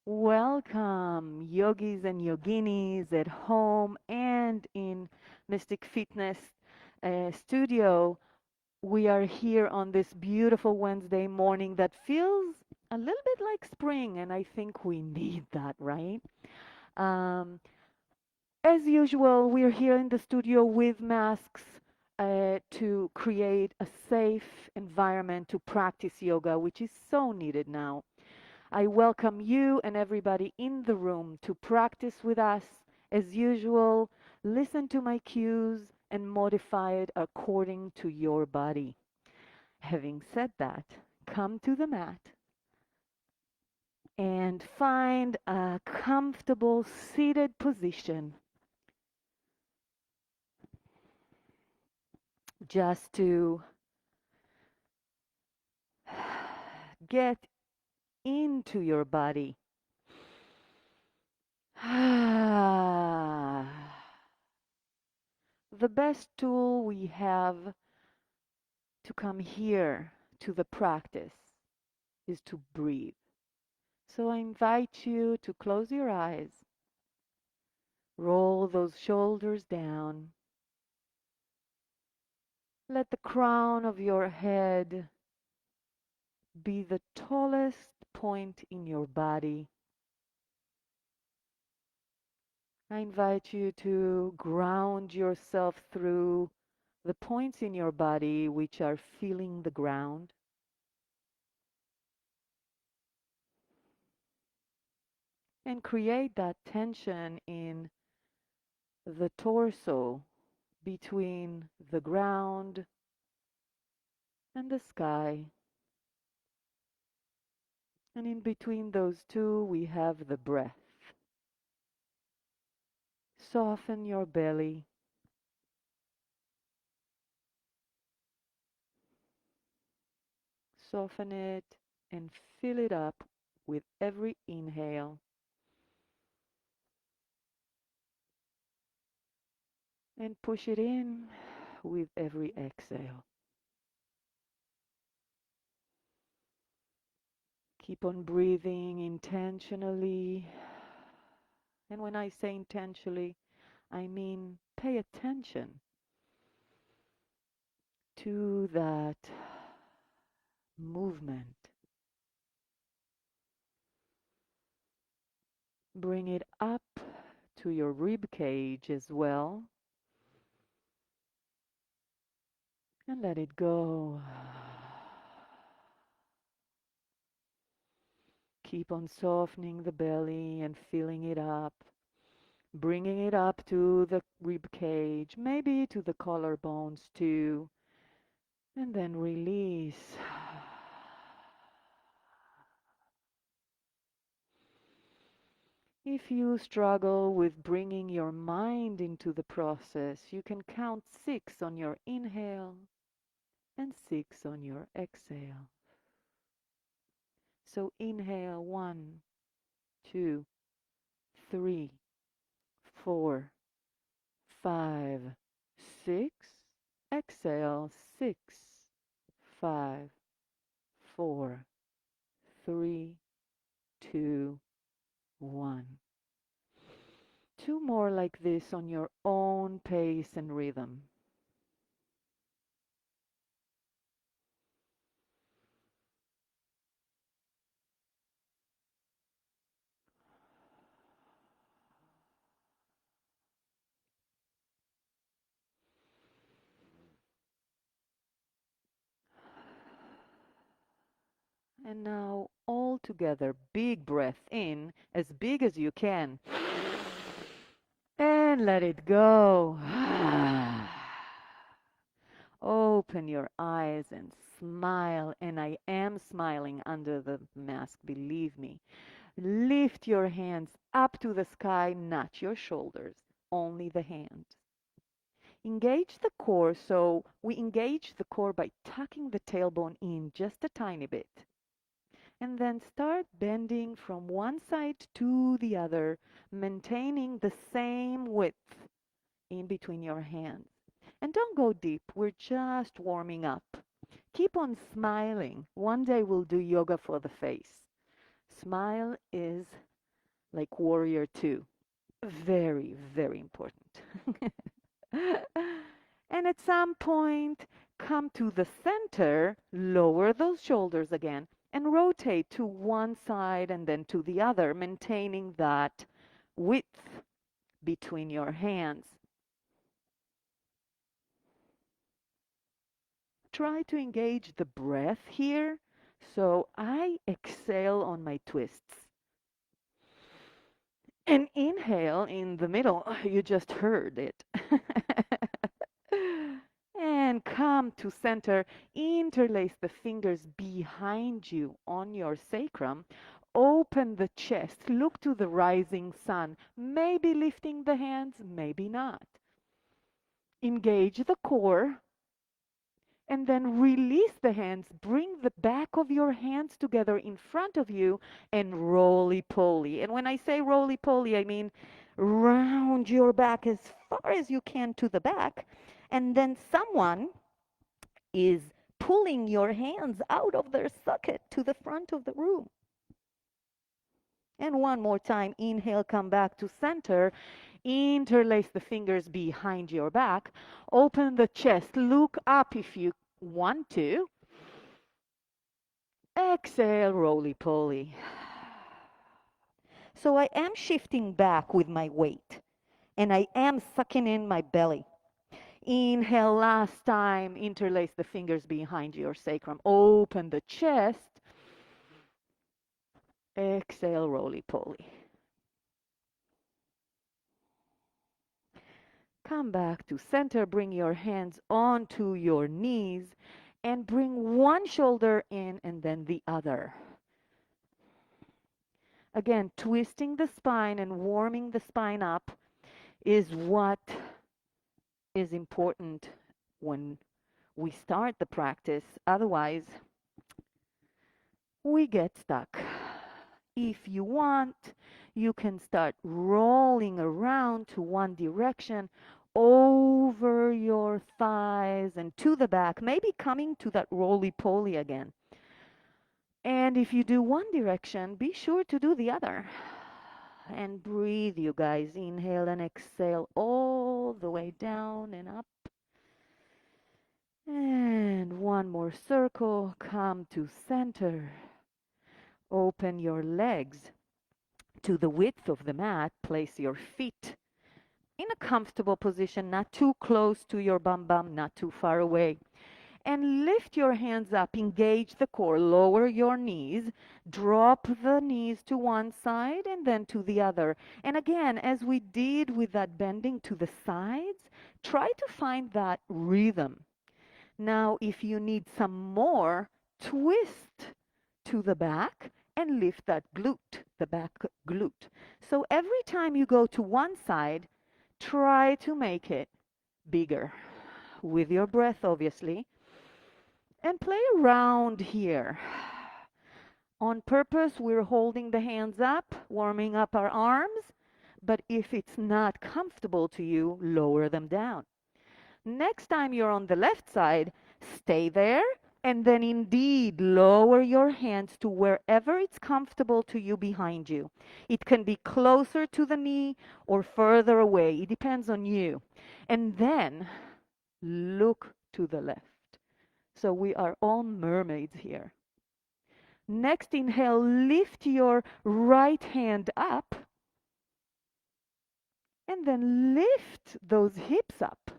Welcome, yogis and yoginis at home and in Mystic Fitness studio. We are here on this beautiful Wednesday morning that feels a little bit like spring, and I think we need that, right? Um, as usual, we're here in the studio with masks to create a safe environment to practice yoga, which is so needed now. I welcome you and everybody in the room to practice with us. As usual, listen to my cues and modify it according to your body. Having said that, come to the mat and find a comfortable seated position just to get into your body. The best tool we have to come here to the practice is to breathe. So I invite you to close your eyes, roll those shoulders down, let the crown of your head be the tallest point in your body. I invite you to ground yourself through the points in your body which are feeling the ground. And create that tension in the torso between the ground and the sky. And in between those two, we have the breath. Soften your belly. Soften it and fill it up with every inhale and push it in with every exhale. Keep on breathing intentionally. And when I say intentionally, I mean pay attention to that movement. Bring it up to your rib cage as well and let it go. Keep on softening the belly and filling it up, bringing it up to the rib cage, maybe to the collarbones too, and then release. If you struggle with bringing your mind into the process, you can count 6 on your inhale and 6 on your exhale. So inhale 1, 2, 3, 4, 5, 6. Exhale 6, 5, 4, 3, 2, 1. Two more like this on your own pace and rhythm. And now all together, big breath in, as big as you can. And let it go. Open your eyes and smile. And I am smiling under the mask, believe me. Lift your hands up to the sky, not your shoulders, only the hands. Engage the core, so we engage the core by tucking the tailbone in just a tiny bit. And then start bending from one side to the other, maintaining the same width in between your hands. And don't go deep, we're just warming up. Keep on smiling. One day we'll do yoga for the face. Smile is like warrior two. Very, very important. And at some point, come to the center, lower those shoulders again, and rotate to one side and then to the other, maintaining that width between your hands. Try to engage the breath here. So I exhale on my twists. And inhale in the middle. You just heard it. And come to center. Interlace the fingers behind you on your sacrum. Open the chest. Look to the rising sun. Maybe lifting the hands, maybe not. Engage the core. And then release the hands. Bring the back of your hands together in front of you and roly-poly. And when I say roly-poly, I mean round your back as far as you can to the back. And then someone is pulling your hands out of their socket to the front of the room. And one more time, inhale, come back to center. Interlace the fingers behind your back. Open the chest. Look up if you want to. Exhale, roly-poly. So I am shifting back with my weight, and I am sucking in my belly. Inhale, last time. Interlace the fingers behind your sacrum. Open the chest. Exhale, roly-poly. Come back to center. Bring your hands onto your knees and bring one shoulder in and then the other. Again, twisting the spine and warming the spine up is what is important when we start the practice. Otherwise, we get stuck. If you want, you can start rolling around to one direction over your thighs and to the back, maybe coming to that roly-poly again. And if you do one direction, be sure to do the other. And breathe, you guys. Inhale and exhale all the way down and up. And one more circle. Come to center. Open your legs to the width of the mat. Place your feet in a comfortable position, not too close to your bum, not too far away. And lift your hands up, engage the core, lower your knees, drop the knees to one side and then to the other. And again, as we did with that bending to the sides, try to find that rhythm. Now, if you need some more, twist to the back and lift that glute, the back glute. So every time you go to one side, try to make it bigger with your breath, obviously. And play around here. On purpose, we're holding the hands up, warming up our arms. But if it's not comfortable to you, lower them down. Next time you're on the left side, stay there. And then indeed, lower your hands to wherever it's comfortable to you behind you. It can be closer to the knee or further away. It depends on you. And then look to the left. So we are all mermaids here. Next inhale, lift your right hand up. And then lift those hips up.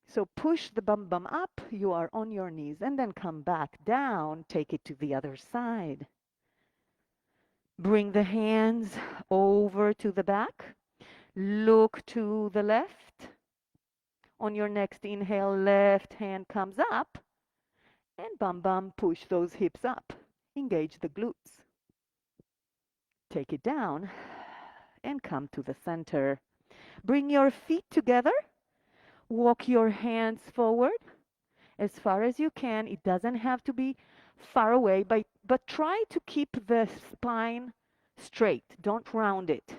So push the bum up. You are on your knees. And then come back down. Take it to the other side. Bring the hands over to the back. Look to the left. On your next inhale, left hand comes up. And bum, push those hips up. Engage the glutes. Take it down and come to the center. Bring your feet together. Walk your hands forward as far as you can. It doesn't have to be far away, but try to keep the spine straight. Don't round it.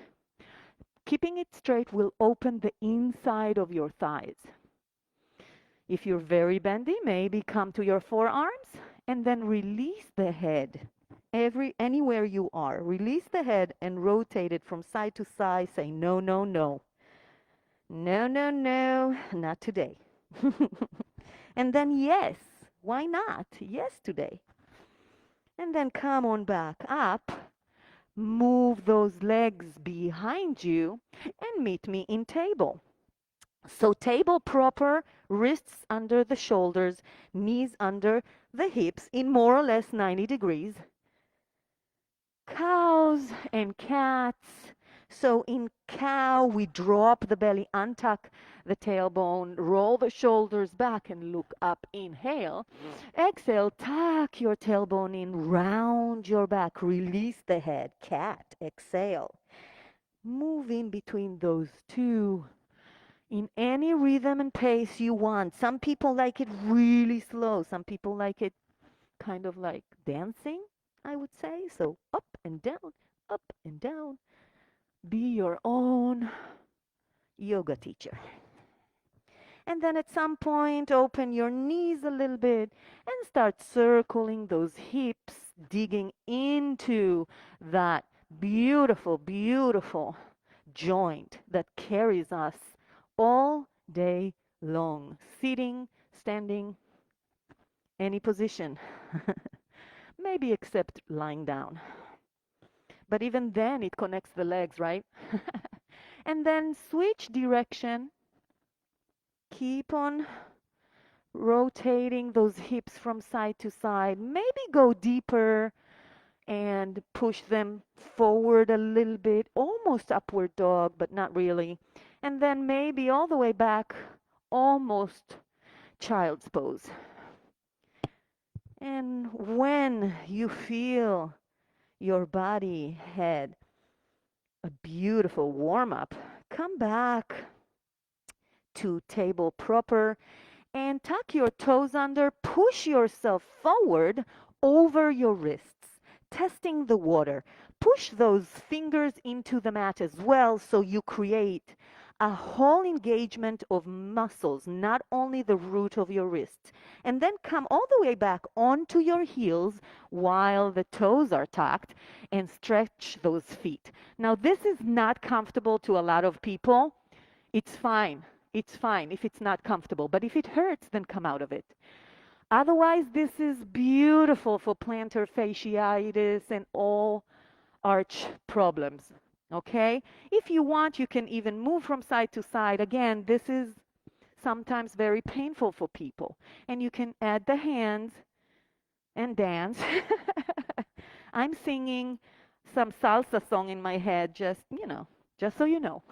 Keeping it straight will open the inside of your thighs. If you're very bendy, maybe come to your forearms and then release the head Anywhere you are. Release the head and rotate it from side to side. Say no, no, no. No, no, no, not today. And then yes, why not? Yes today. And then come on back up. Move those legs behind you and meet me in table. So table proper, wrists under the shoulders, knees under the hips in more or less 90 degrees. Cows and cats. So in cow, we drop the belly, untuck the tailbone, roll the shoulders back and look up. Inhale. Exhale, tuck your tailbone in, round your back, release the head. Cat, exhale. Move in between those two in any rhythm and pace you want. Some people like it really slow. Some people like it kind of like dancing, I would say. So up and down, up and down. Be your own yoga teacher. And then at some point, open your knees a little bit and start circling those hips, digging into that beautiful, beautiful joint that carries us all day long. Sitting, standing, any position. Maybe except lying down. But even then, it connects the legs, right? And then switch direction. Keep on rotating those hips from side to side. Maybe go deeper and push them forward a little bit, almost upward dog, but not really. And then maybe all the way back, almost child's pose. And when you feel your body had a beautiful warm up, come back to table proper and tuck your toes under, push yourself forward over your wrists, testing the water. Push those fingers into the mat as well so you create a whole engagement of muscles, not only the root of your wrists. And then come all the way back onto your heels while the toes are tucked and stretch those feet. Now, this is not comfortable to a lot of people. It's fine. It's fine if it's not comfortable, but if it hurts, then come out of it. Otherwise, this is beautiful for plantar fasciitis and all arch problems. Okay? If you want, you can even move from side to side. Again, this is sometimes very painful for people. And you can add the hands and dance. I'm singing some salsa song in my head, just so you know.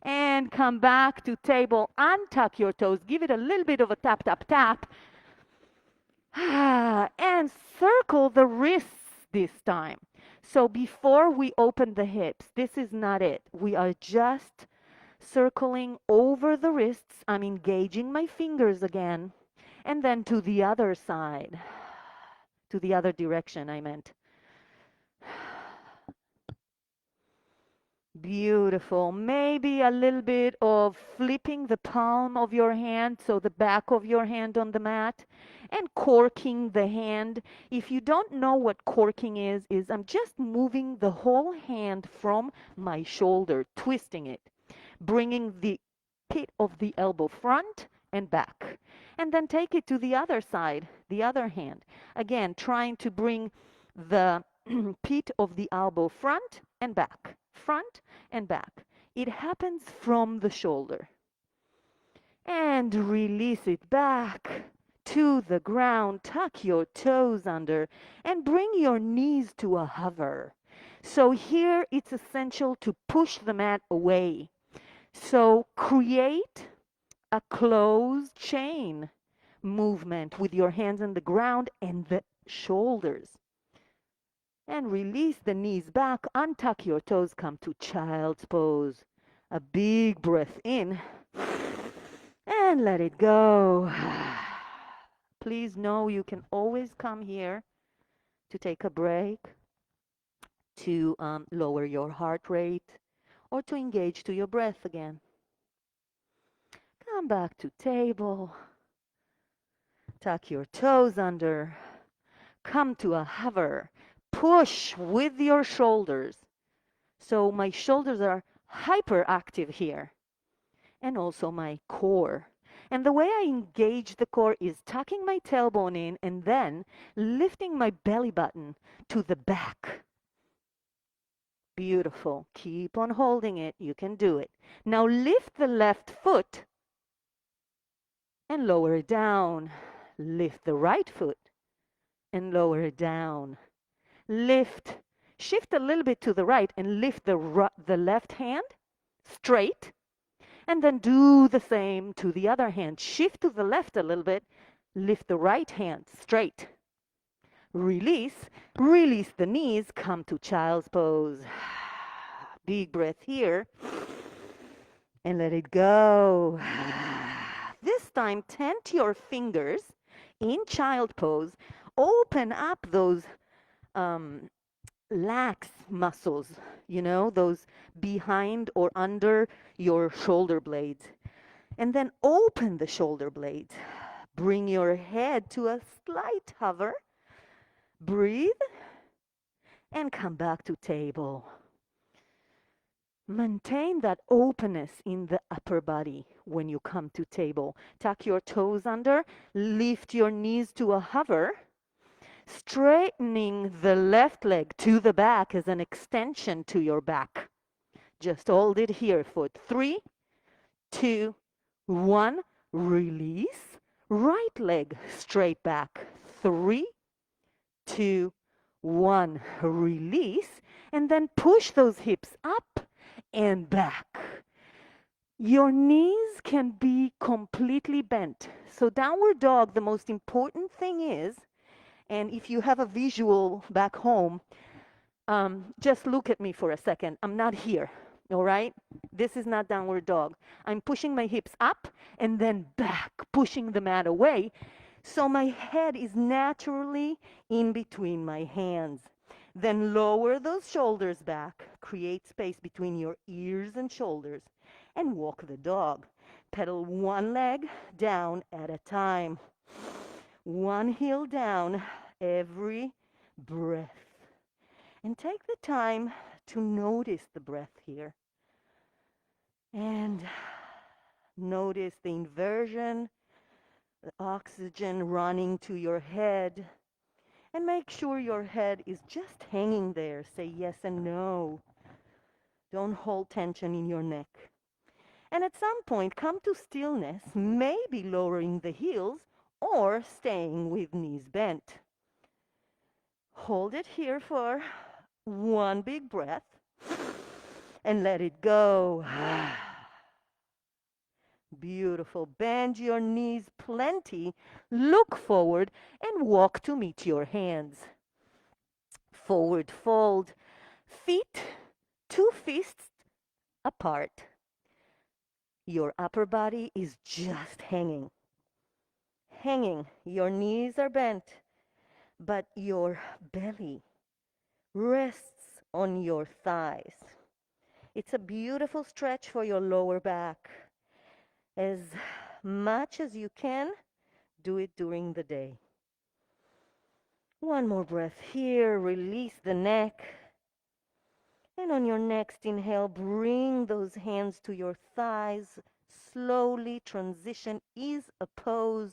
And come back to table, untuck your toes, give it a little bit of a tap, tap, tap, and circle the wrists this time. So before we open the hips, this is not it. We are just circling over the wrists. I'm engaging my fingers again. And then to the other side, to the other direction, I meant. Beautiful. Maybe a little bit of flipping the palm of your hand, so the back of your hand on the mat, and corking the hand. If you don't know what corking is I'm just moving the whole hand from my shoulder, twisting it, bringing the pit of the elbow front and back. And then take it to the other side, the other hand. Again, trying to bring the pit of the elbow front and back, front and back. It happens from the shoulder. And release it back to the ground. Tuck your toes under and bring your knees to a hover. So here it's essential to push the mat away. So create a closed chain movement with your hands on the ground and the shoulders. And release the knees back, untuck your toes, come to child's pose. A big breath in and let it go. Please know you can always come here to take a break, to lower your heart rate, or to engage to your breath again. Come back to table. Tuck your toes under. Come to a hover. push with your shoulders. So my shoulders are hyperactive here, and also my core. And the way I engage the core is tucking my tailbone in and then lifting my belly button to the back. Beautiful. Keep on holding it. You can do it. Now lift the left foot and lower it down. Lift the right foot and lower it down. Lift. Shift a little bit to the right and lift the left hand straight. And then do the same to the other hand. Shift to the left a little bit. Lift the right hand straight. Release. Release the knees. Come to child's pose. Big breath here. And let it go. This time, tent your fingers in child pose. Open up those lax muscles, those behind or under your shoulder blades. And then open the shoulder blades. Bring your head to a slight hover. Breathe and come back to table. Maintain that openness in the upper body when you come to table. Tuck your toes under, lift your knees to a hover, straightening the left leg to the back as an extension to your back. Just hold it here for 3, 2, 1. Release. Right leg straight back. 3, 2, 1. Release. And then push those hips up and back. Your knees can be completely bent. So downward dog, the most important thing is, and if you have a visual back home, just look at me for a second. I'm not here, all right? This is not downward dog. I'm pushing my hips up and then back, pushing the mat away. So my head is naturally in between my hands. Then lower those shoulders back, create space between your ears and shoulders, and walk the dog. Pedal one leg down at a time. One heel down every breath. And take the time to notice the breath here. And notice the inversion, the oxygen running to your head. And make sure your head is just hanging there. Say yes and no. Don't hold tension in your neck. And at some point, come to stillness, maybe lowering the heels or staying with knees bent. Hold it here for one big breath and let it go. Beautiful. Bend your knees plenty. Look forward and walk to meet your hands. Forward fold. Feet, 2 fists apart. Your upper body is just hanging. Hanging. Your knees are bent, but your belly rests on your thighs. It's a beautiful stretch for your lower back. As much as you can, do it during the day. One more breath here. Release the neck. And on your next inhale, bring those hands to your thighs. Slowly transition, ease a pose.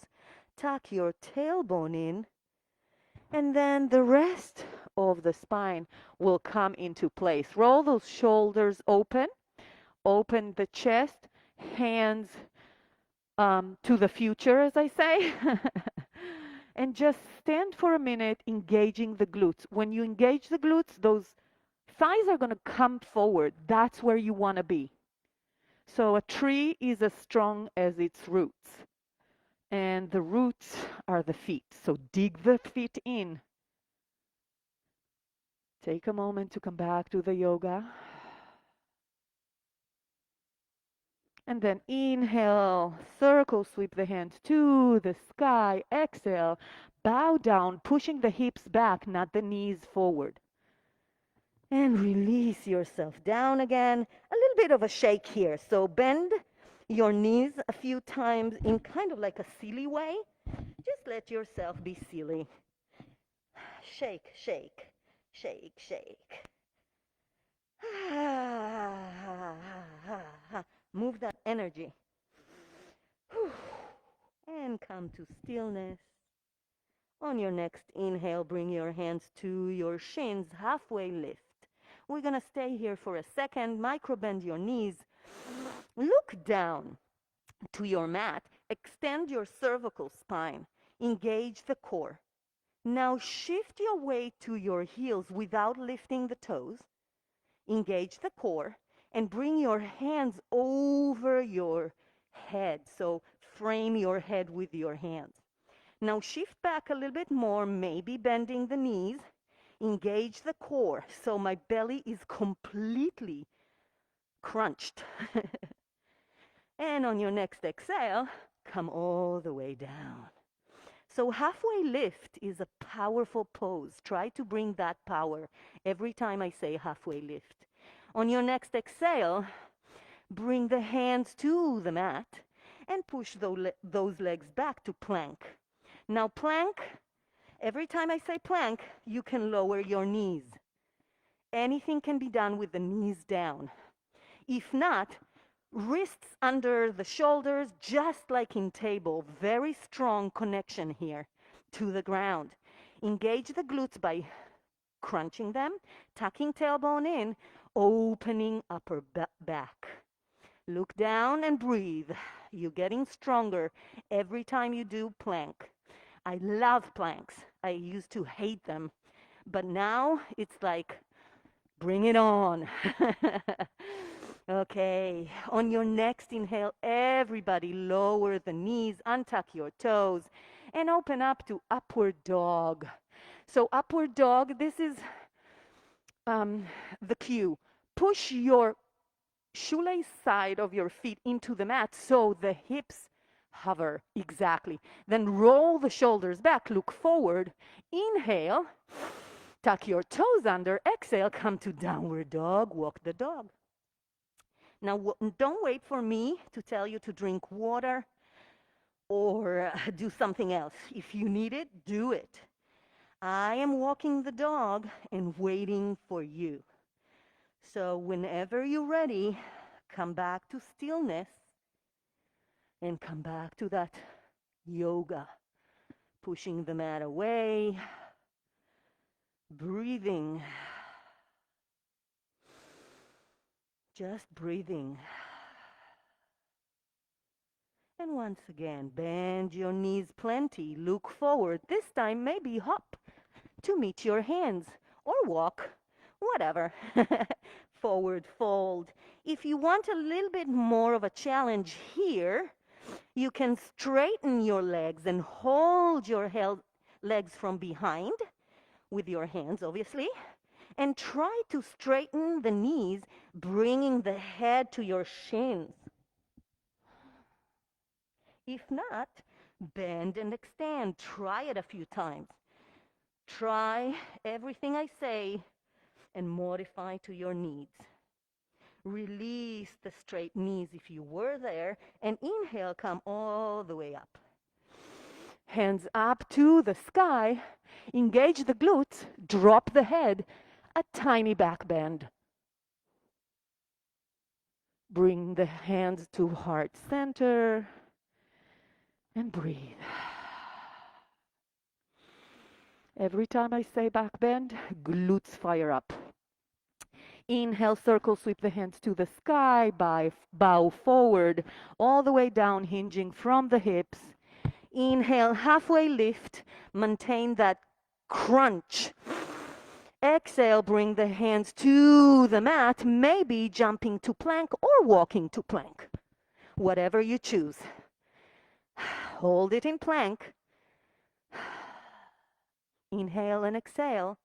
Tuck your tailbone in. And then the rest of the spine will come into place. Roll those shoulders open. Open the chest. Hands to the future, as I say. And just stand for a minute engaging the glutes. When you engage the glutes, those thighs are going to come forward. That's where you want to be. So a tree is as strong as its roots. And the roots are the feet. So dig the feet in. Take a moment to come back to the yoga. And then inhale, circle, sweep the hands to the sky. Exhale, bow down, pushing the hips back, not the knees forward. And release yourself down again. A little bit of a shake here. So bend your knees a few times in kind of like a silly way. Just let yourself be silly. Shake, shake, Shake, shake. Move that energy. And come to stillness. On your next inhale, bring your hands to your shins, halfway lift. We're going to stay here for a second. Micro bend your knees. Look down to your mat. Extend your cervical spine. Engage the core. Now shift your weight to your heels without lifting the toes. Engage the core and bring your hands over your head. So frame your head with your hands. Now shift back a little bit more, maybe bending the knees. Engage the core so my belly is completely crunched. And on your next exhale, come all the way down. So halfway lift is a powerful pose. Try to bring that power every time I say halfway lift. On your next exhale, bring the hands to the mat and push those legs back to plank. Now plank, every time I say plank, you can lower your knees. Anything can be done with the knees down. If not, wrists under the shoulders, just like in table. Very strong connection here to the ground. Engage the glutes by crunching them, tucking tailbone in, opening upper back. Look down and breathe. You're getting stronger every time you do plank. I love planks. I used to hate them, but now it's like, bring it on. Okay, on your next inhale, everybody lower the knees, untuck your toes, and open up to upward dog. So upward dog, this is the cue. Push your shoelace side of your feet into the mat so the hips hover. Exactly. Then roll the shoulders back, look forward, inhale, tuck your toes under, exhale, come to downward dog, walk the dog. Now, don't wait for me to tell you to drink water or do something else. If you need it, do it. I am walking the dog and waiting for you. So whenever you're ready, come back to stillness and come back to that yoga. Pushing the mat away, breathing, just breathing. And once again, bend your knees plenty, look forward. This time maybe hop to meet your hands or walk, whatever. Forward fold. If you want a little bit more of a challenge here, you can straighten your legs and hold your legs from behind with your hands, obviously, and try to straighten the knees, bringing the head to your shins. If not, bend and extend. Try it a few times. Try everything I say and modify to your needs. Release the straight knees if you were there, and inhale, come all the way up. Hands up to the sky. Engage the glutes. Drop the head. A tiny back bend. Bring the hands to heart center and breathe. Every time I say back bend, glutes fire up. Inhale, circle, sweep the hands to the sky, bow forward, all the way down, hinging from the hips. Inhale, halfway lift, maintain that crunch. Exhale, bring the hands to the mat, maybe jumping to plank or walking to plank, whatever you choose. Hold it in plank. Inhale and exhale.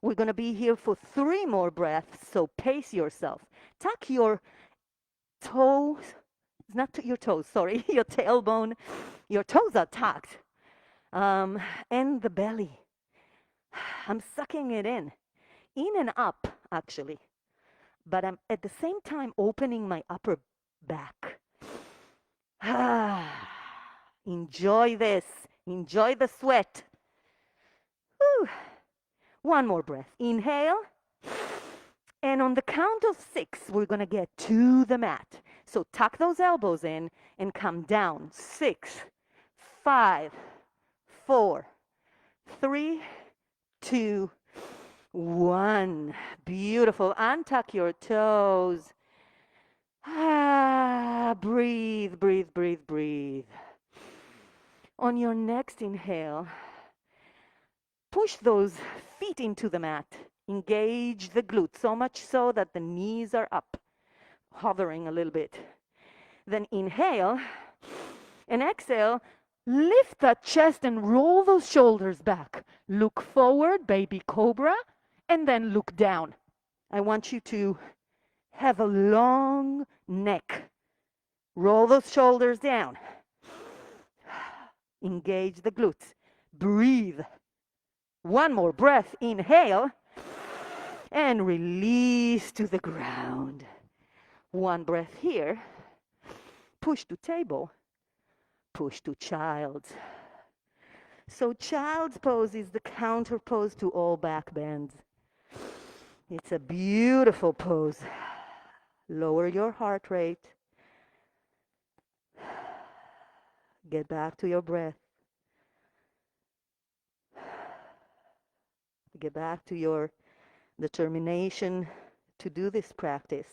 We're going to be here for 3 more breaths, so pace yourself. Tuck your toes, not your toes, sorry, your tailbone. Your toes are tucked. And the belly. I'm sucking it in and up, actually. But I'm at the same time opening my upper back. Enjoy this. Enjoy the sweat. Whew. One more breath. Inhale. And on the count of 6, we're going to get to the mat. So tuck those elbows in and come down. 6, 5, 4, 3, 2, 1. Beautiful. Untuck your toes. Breathe, breathe, breathe, breathe. On your next inhale, push those feet into the mat. Engage the glutes, so much so that the knees are up, hovering a little bit. Then inhale and exhale. Lift that chest and roll those shoulders back. Look forward, baby cobra, and then look down. I want you to have a long neck. Roll those shoulders down. Engage the glutes. Breathe. One more breath. Inhale and release to the ground. One breath here. Push to table. Push to child's. So child's pose is the counter pose to all back bends. It's a beautiful pose. Lower your heart rate. Get back to your breath. Get back to your determination to do this practice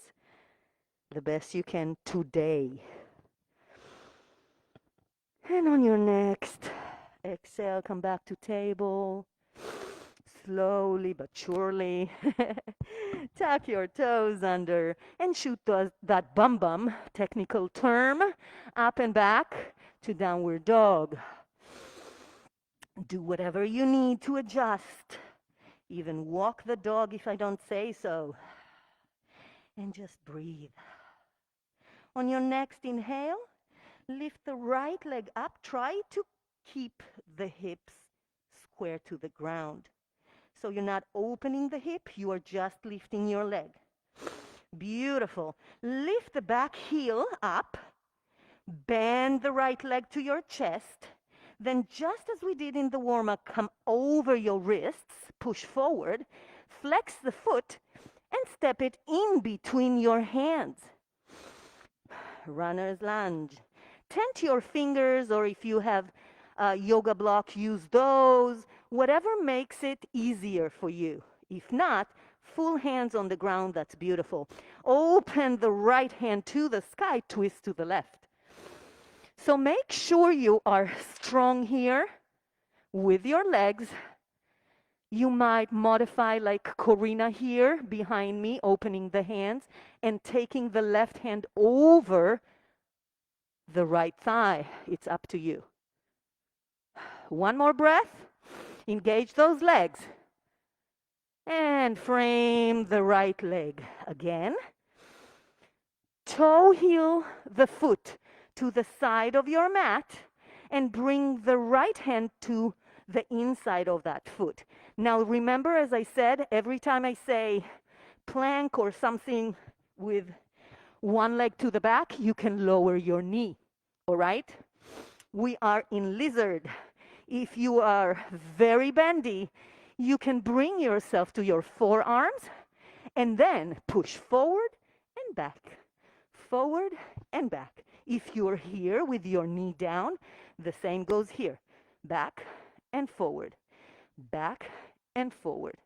the best you can today. And on your next exhale, come back to table. Slowly but surely. Tuck your toes under and shoot that bum bum, technical term, up and back to downward dog. Do whatever you need to adjust. Even walk the dog if I don't say so. And just breathe. On your next inhale, lift the right leg up. Try to keep the hips square to the ground. So you're not opening the hip, you are just lifting your leg. Beautiful. Lift the back heel up. Bend the right leg to your chest. Then just as we did in the warm-up, come over your wrists, push forward, flex the foot, and step it in between your hands. Runner's lunge. Tent your fingers, or if you have a yoga block, use those. Whatever makes it easier for you. If not, full hands on the ground, that's beautiful. Open the right hand to the sky, twist to the left. So make sure you are strong here with your legs. You might modify like Corina here behind me, opening the hands and taking the left hand over the right thigh. It's up to you. One more breath. Engage those legs. And frame the right leg again. Toe heel the foot to the side of your mat and bring the right hand to the inside of that foot. Now remember, as I said, every time I say plank or something with one leg to the back, you can lower your knee, all right? We are in lizard. If you are very bendy, you can bring yourself to your forearms and then push forward and back, forward and back. If you're here with your knee down, the same goes here. Back and forward, back and forward.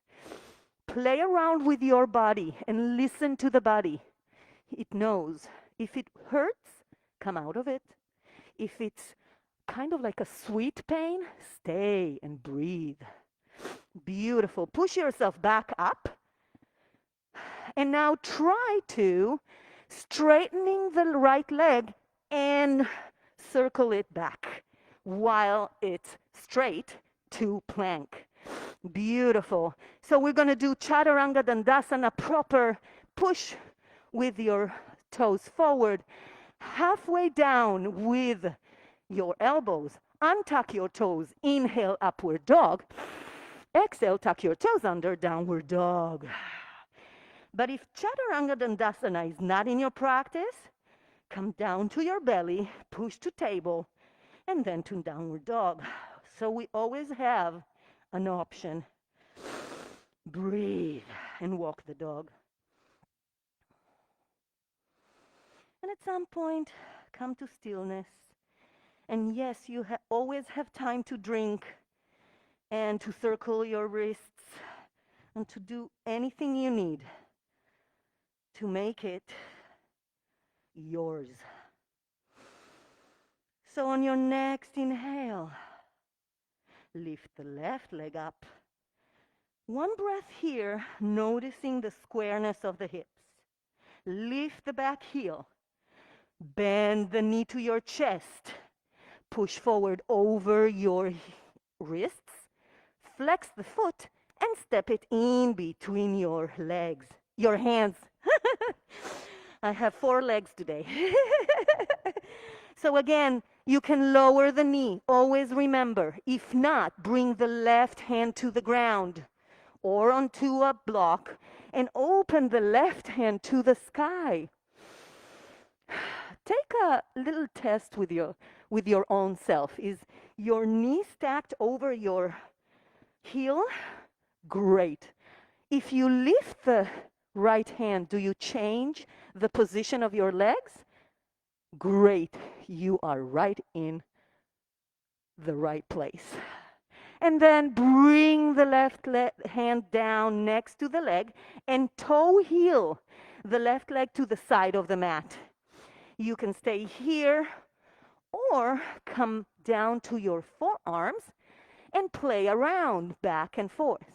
Play around with your body and listen to the body. It knows. If it hurts, come out of it. If it's kind of like a sweet pain, stay and breathe. Beautiful. Push yourself back up. And now try to straightening the right leg and circle it back while it's straight to plank. Beautiful. So we're going to do Chaturanga Dandasana, proper push with your toes forward, halfway down with your elbows. Untuck your toes. Inhale, upward dog. Exhale, tuck your toes under, downward dog. But if Chaturanga Dandasana is not in your practice, come down to your belly, push to table, and then to downward dog. So we always have an option. Breathe and walk the dog. And at some point, come to stillness. And yes, you always have time to drink and to circle your wrists and to do anything you need to make it yours. So on your next inhale, lift the left leg up. One breath here, noticing the squareness of the hips. Lift the back heel. Bend the knee to your chest. Push forward over your wrists. Flex the foot and step it in between your legs, your hands. I have 4 legs today. So again, you can lower the knee. Always remember, if not, bring the left hand to the ground or onto a block and open the left hand to the sky. Take a little test with your own self. Is your knee stacked over your heel? Great. If you lift the right hand, do you change the position of your legs? Great. You are right in the right place. And then bring the left hand down next to the leg and toe heel the left leg to the side of the mat. You can stay here or come down to your forearms and play around back and forth,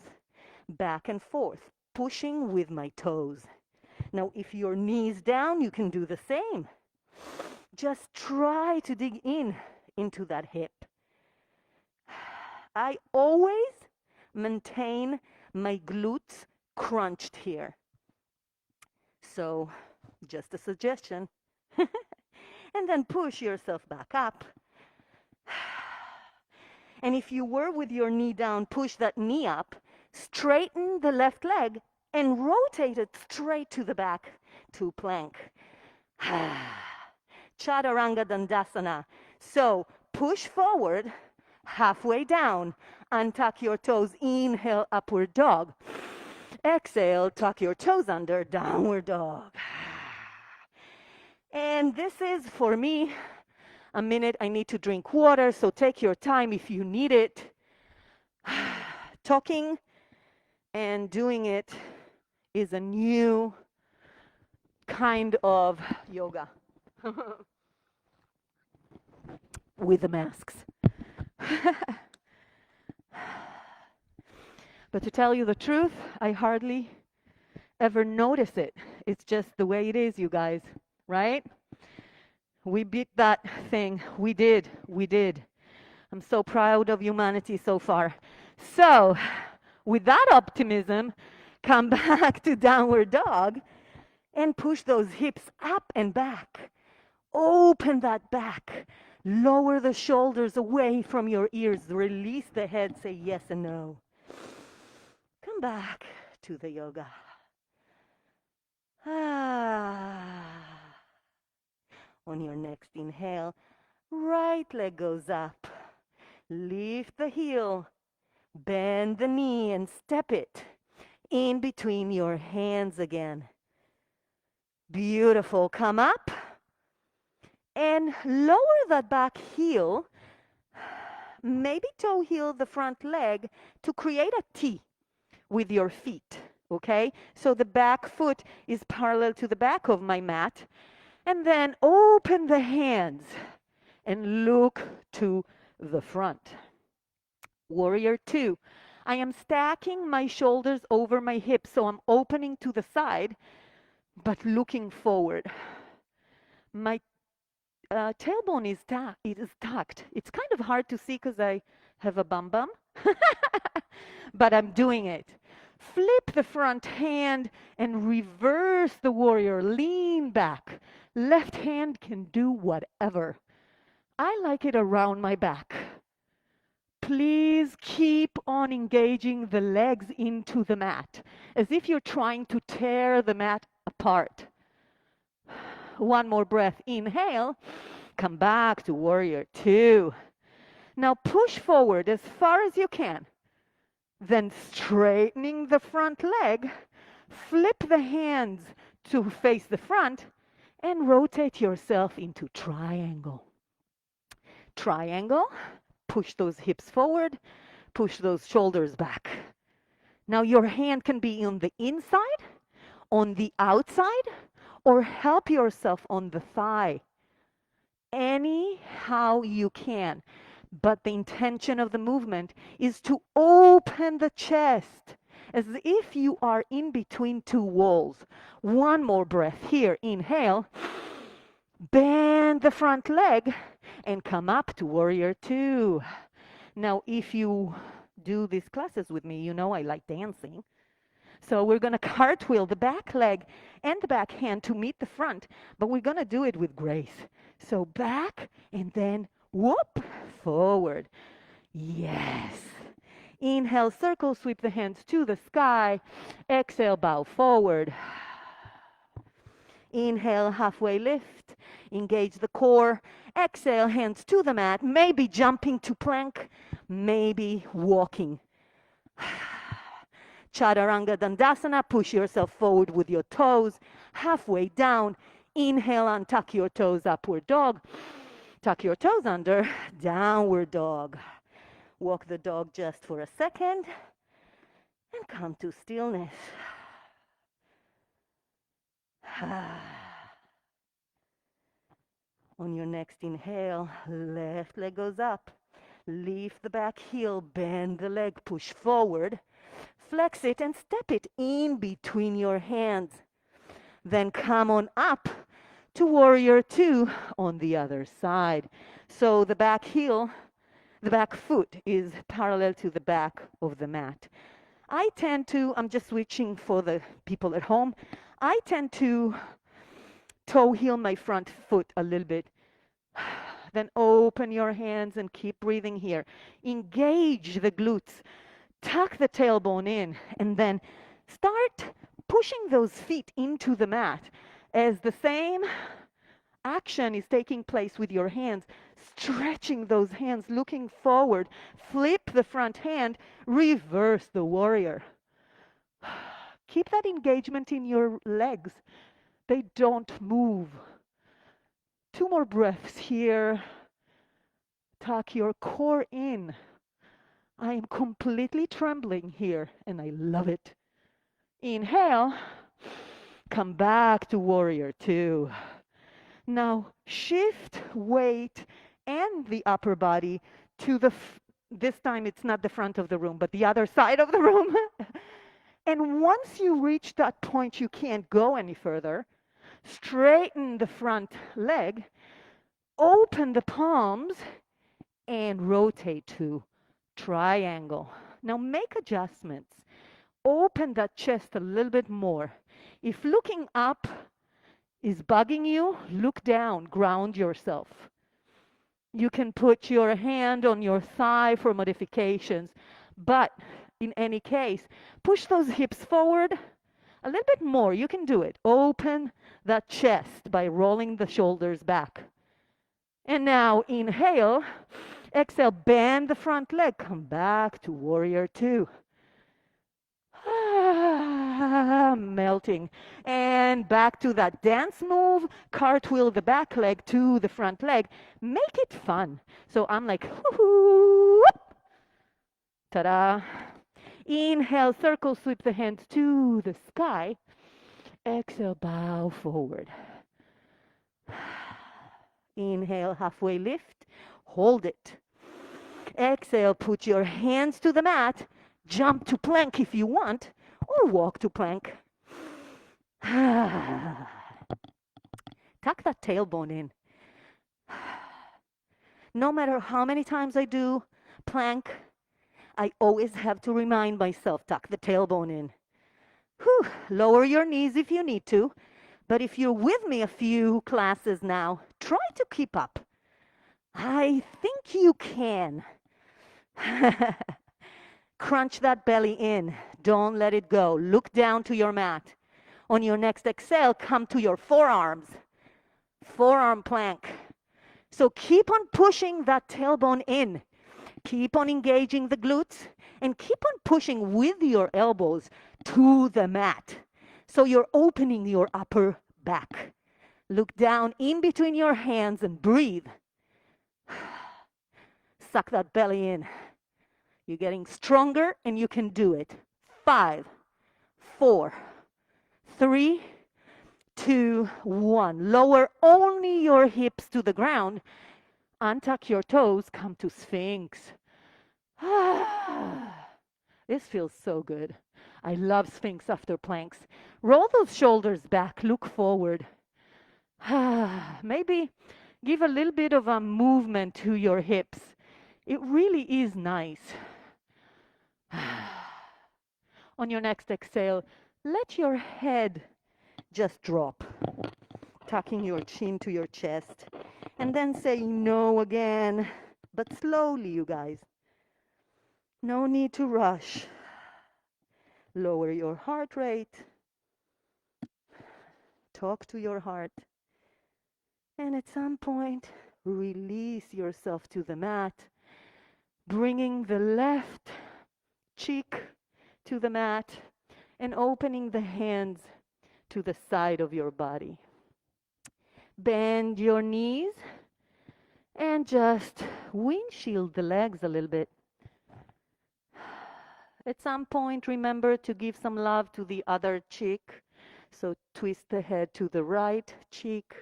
pushing with my toes. Now, if your knee's down, you can do the same. Just try to dig into that hip. I always maintain my glutes crunched here. So, just a suggestion. And then push yourself back up. And if you were with your knee down, push that knee up, straighten the left leg, and rotate it straight to the back to plank. Chaturanga Dandasana. So push forward, halfway down, untuck your toes, inhale, upward dog. Exhale, tuck your toes under, downward dog. And this is, for me, a minute. I need to drink water, so take your time if you need it. Talking and doing it is a new kind of yoga with the masks. But to tell you the truth, I hardly ever notice it. It's just the way it is, you guys, right? We beat that thing. We did. I'm so proud of humanity so far. So, with that optimism, come back to downward dog and push those hips up and back. Open that back. Lower the shoulders away from your ears. Release the head. Say yes and no. Come back to the yoga. On your next inhale, right leg goes up. Lift the heel. Bend the knee and step it in between your hands again. Beautiful. Come up and lower that back heel. Maybe toe heel the front leg to create a T with your feet. Okay? So the back foot is parallel to the back of my mat. And then open the hands and look to the front. Warrior 2. I am stacking my shoulders over my hips, so I'm opening to the side, but looking forward. My tailbone is tucked. It's kind of hard to see because I have a bum, but I'm doing it. Flip the front hand and reverse the warrior. Lean back. Left hand can do whatever. I like it around my back. Please keep on engaging the legs into the mat, as if you're trying to tear the mat apart. One more breath. Inhale. Come back to warrior 2. Now push forward as far as you can. Then straightening the front leg, flip the hands to face the front and rotate yourself into triangle. Triangle, push those hips forward, push those shoulders back. Now your hand can be on the inside, on the outside, or help yourself on the thigh. Anyhow you can. But the intention of the movement is to open the chest as if you are in between two walls. One more breath here. Inhale. Bend the front leg and come up to warrior two. Now, if you do these classes with me, you know I like dancing. So we're going to cartwheel the back leg and the back hand to meet the front, but we're going to do it with grace. So back and then whoop, forward. Yes. Inhale, circle, sweep the hands to the sky. Exhale, bow forward. Inhale, halfway lift. Engage the core. Exhale, hands to the mat. Maybe jumping to plank, maybe walking. Chaturanga Dandasana, push yourself forward with your toes. Halfway down, inhale, untuck your toes, upward dog. Tuck your toes under, downward dog. Walk the dog just for a second and come to stillness. On your next inhale, left leg goes up. Lift the back heel, bend the leg, push forward. Flex it and step it in between your hands. Then come on up to warrior two on the other side. So the back heel, the back foot is parallel to the back of the mat. I'm just switching for the people at home. I tend to toe heel my front foot a little bit. Then open your hands and keep breathing here. Engage the glutes. Tuck the tailbone in and then start pushing those feet into the mat as the same action is taking place with your hands, stretching those hands, looking forward. Flip the front hand, reverse the warrior. Keep that engagement in your legs. They don't move. 2 more breaths here. Tuck your core in. I am completely trembling here, and I love it. Inhale. Come back to warrior two. Now shift weight and the upper body to this time it's not the front of the room, but the other side of the room. And once you reach that point, you can't go any further. Straighten the front leg, open the palms, and rotate to triangle. Now make adjustments. Open that chest a little bit more. If looking up is bugging you, look down, ground yourself. You can put your hand on your thigh for modifications, but in any case, push those hips forward a little bit more. You can do it. Open that chest by rolling the shoulders back. And now inhale, exhale, bend the front leg, come back to warrior two. Melting. And back to that dance move, cartwheel the back leg to the front leg. Make it fun. So I'm like, whoop, ta-da. Inhale, circle, sweep the hands to the sky. Exhale, bow forward. Inhale, halfway lift, hold it. Exhale, put your hands to the mat. Jump to plank if you want, or walk to plank. Tuck that tailbone in. No matter how many times I do plank, I always have to remind myself, tuck the tailbone in. Whew. Lower your knees if you need to, but if you're with me a few classes now, try to keep up. I think you can. Crunch that belly in. Don't let it go. Look down to your mat. On your next exhale, come to your forearms. Forearm plank. So keep on pushing that tailbone in. Keep on engaging the glutes and keep on pushing with your elbows to the mat. So you're opening your upper back. Look down in between your hands and breathe. Suck that belly in. You're getting stronger and you can do it. 5, 4, 3, 2, 1. Lower only your hips to the ground. Untuck your toes. Come to Sphinx. This feels so good. I love Sphinx after planks. Roll those shoulders back. Look forward. Maybe give a little bit of a movement to your hips. It really is nice. On your next exhale, let your head just drop, tucking your chin to your chest, and then say no again, but slowly, you guys. No need to rush. Lower your heart rate. Talk to your heart. And at some point, release yourself to the mat, bringing the left cheek to the mat and opening the hands to the side of your body. Bend your knees and just windshield the legs a little bit. At some point, remember to give some love to the other cheek. So twist the head to the right cheek.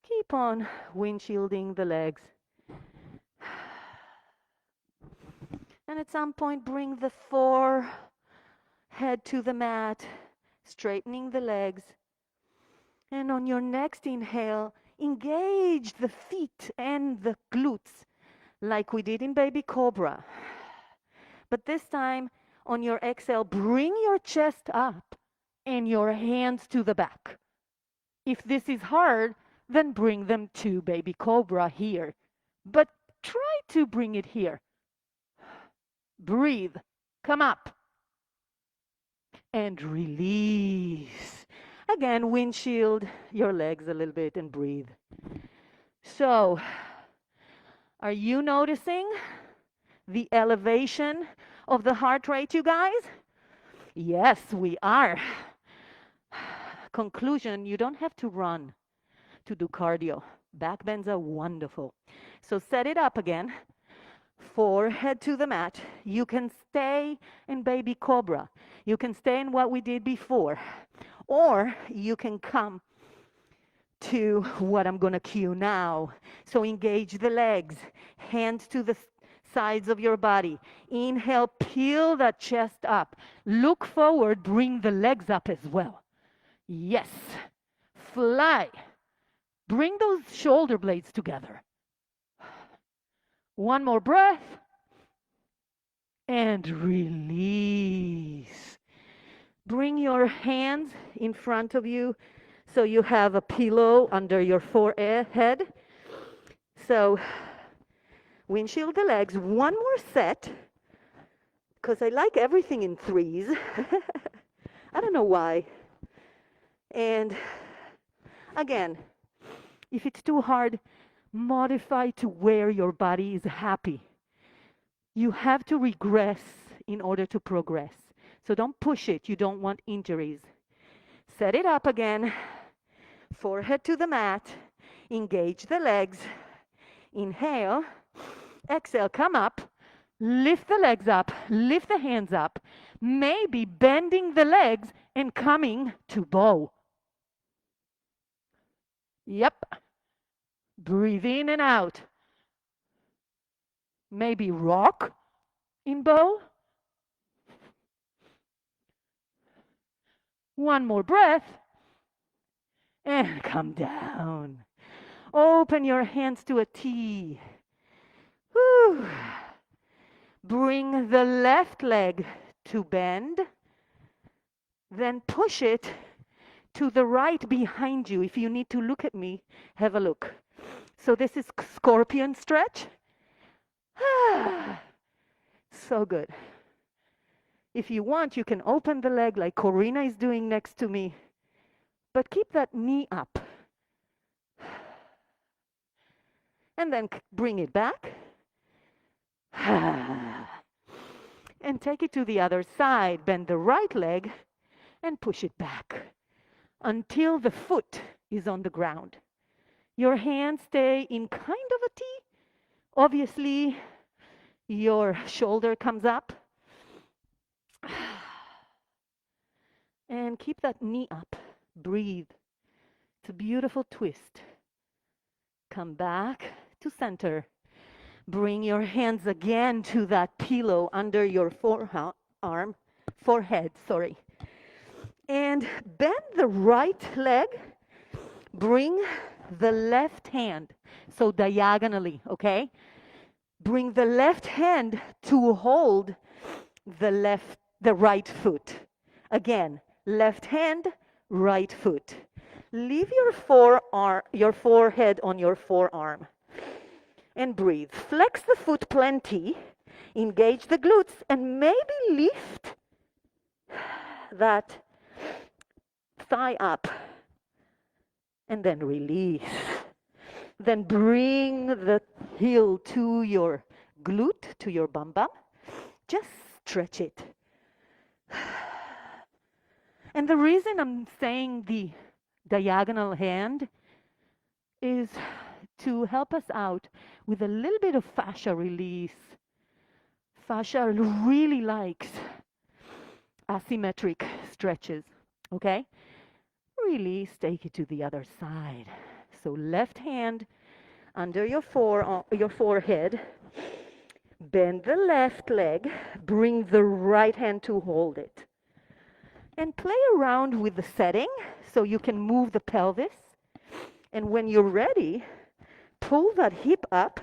Keep on windshielding the legs. And at some point, bring the forehead to the mat, straightening the legs. And on your next inhale, engage the feet and the glutes like we did in baby cobra. But this time, on your exhale, bring your chest up and your hands to the back. If this is hard, then bring them to baby cobra here. But try to bring it here. Breathe. Come up. And release. Again, windshield your legs a little bit and breathe. So, are you noticing the elevation of the heart rate, you guys? Yes, we are. Conclusion, you don't have to run to do cardio. Back bends are wonderful. So set it up again. Forehead to the mat. You can stay in baby cobra. You can stay in what we did before. Or you can come to what I'm going to cue now. So engage the legs, hands to the sides of your body. Inhale, peel that chest up. Look forward, bring the legs up as well. Yes. Fly. Bring those shoulder blades together. One more breath. And release. Bring your hands in front of you so you have a pillow under your forehead. So windshield the legs. One more set, because I like everything in threes. I don't know why. And again, if it's too hard, modify to where your body is happy. You have to regress in order to progress. So don't push it. You don't want injuries. Set it up again. Forehead to the mat. Engage the legs. Inhale. Exhale, come up. Lift the legs up. Lift the hands up. Maybe bending the legs and coming to bow. Yep. Breathe in and out. Maybe rock in bow. One more breath. And come down. Open your hands to a T. Whew. Bring the left leg to bend. Then push it to the right behind you. If you need to look at me, have a look. So this is scorpion stretch. So good. If you want, you can open the leg like Corina is doing next to me. But keep that knee up. And then bring it back. And take it to the other side. Bend the right leg and push it back until the foot is on the ground. Your hands stay in kind of a T. Obviously, your shoulder comes up. And keep that knee up. Breathe. It's a beautiful twist. Come back to center. Bring your hands again to that pillow under your forehead, sorry. And bend the right leg. Bring the left hand, so diagonally, okay? Bring the left hand to hold the right foot. Again, left hand, right foot. Leave your forehead on your forearm. And breathe. Flex the foot plenty. Engage the glutes and maybe lift that thigh up. And then release. Then bring the heel to your glute, to your bum bum. Just stretch it. And the reason I'm saying the diagonal hand is to help us out with a little bit of fascia release. Fascia really likes asymmetric stretches, okay? Release, take it to the other side. So left hand under your forehead. Bend the left leg. Bring the right hand to hold it. And play around with the setting so you can move the pelvis. And when you're ready, pull that hip up,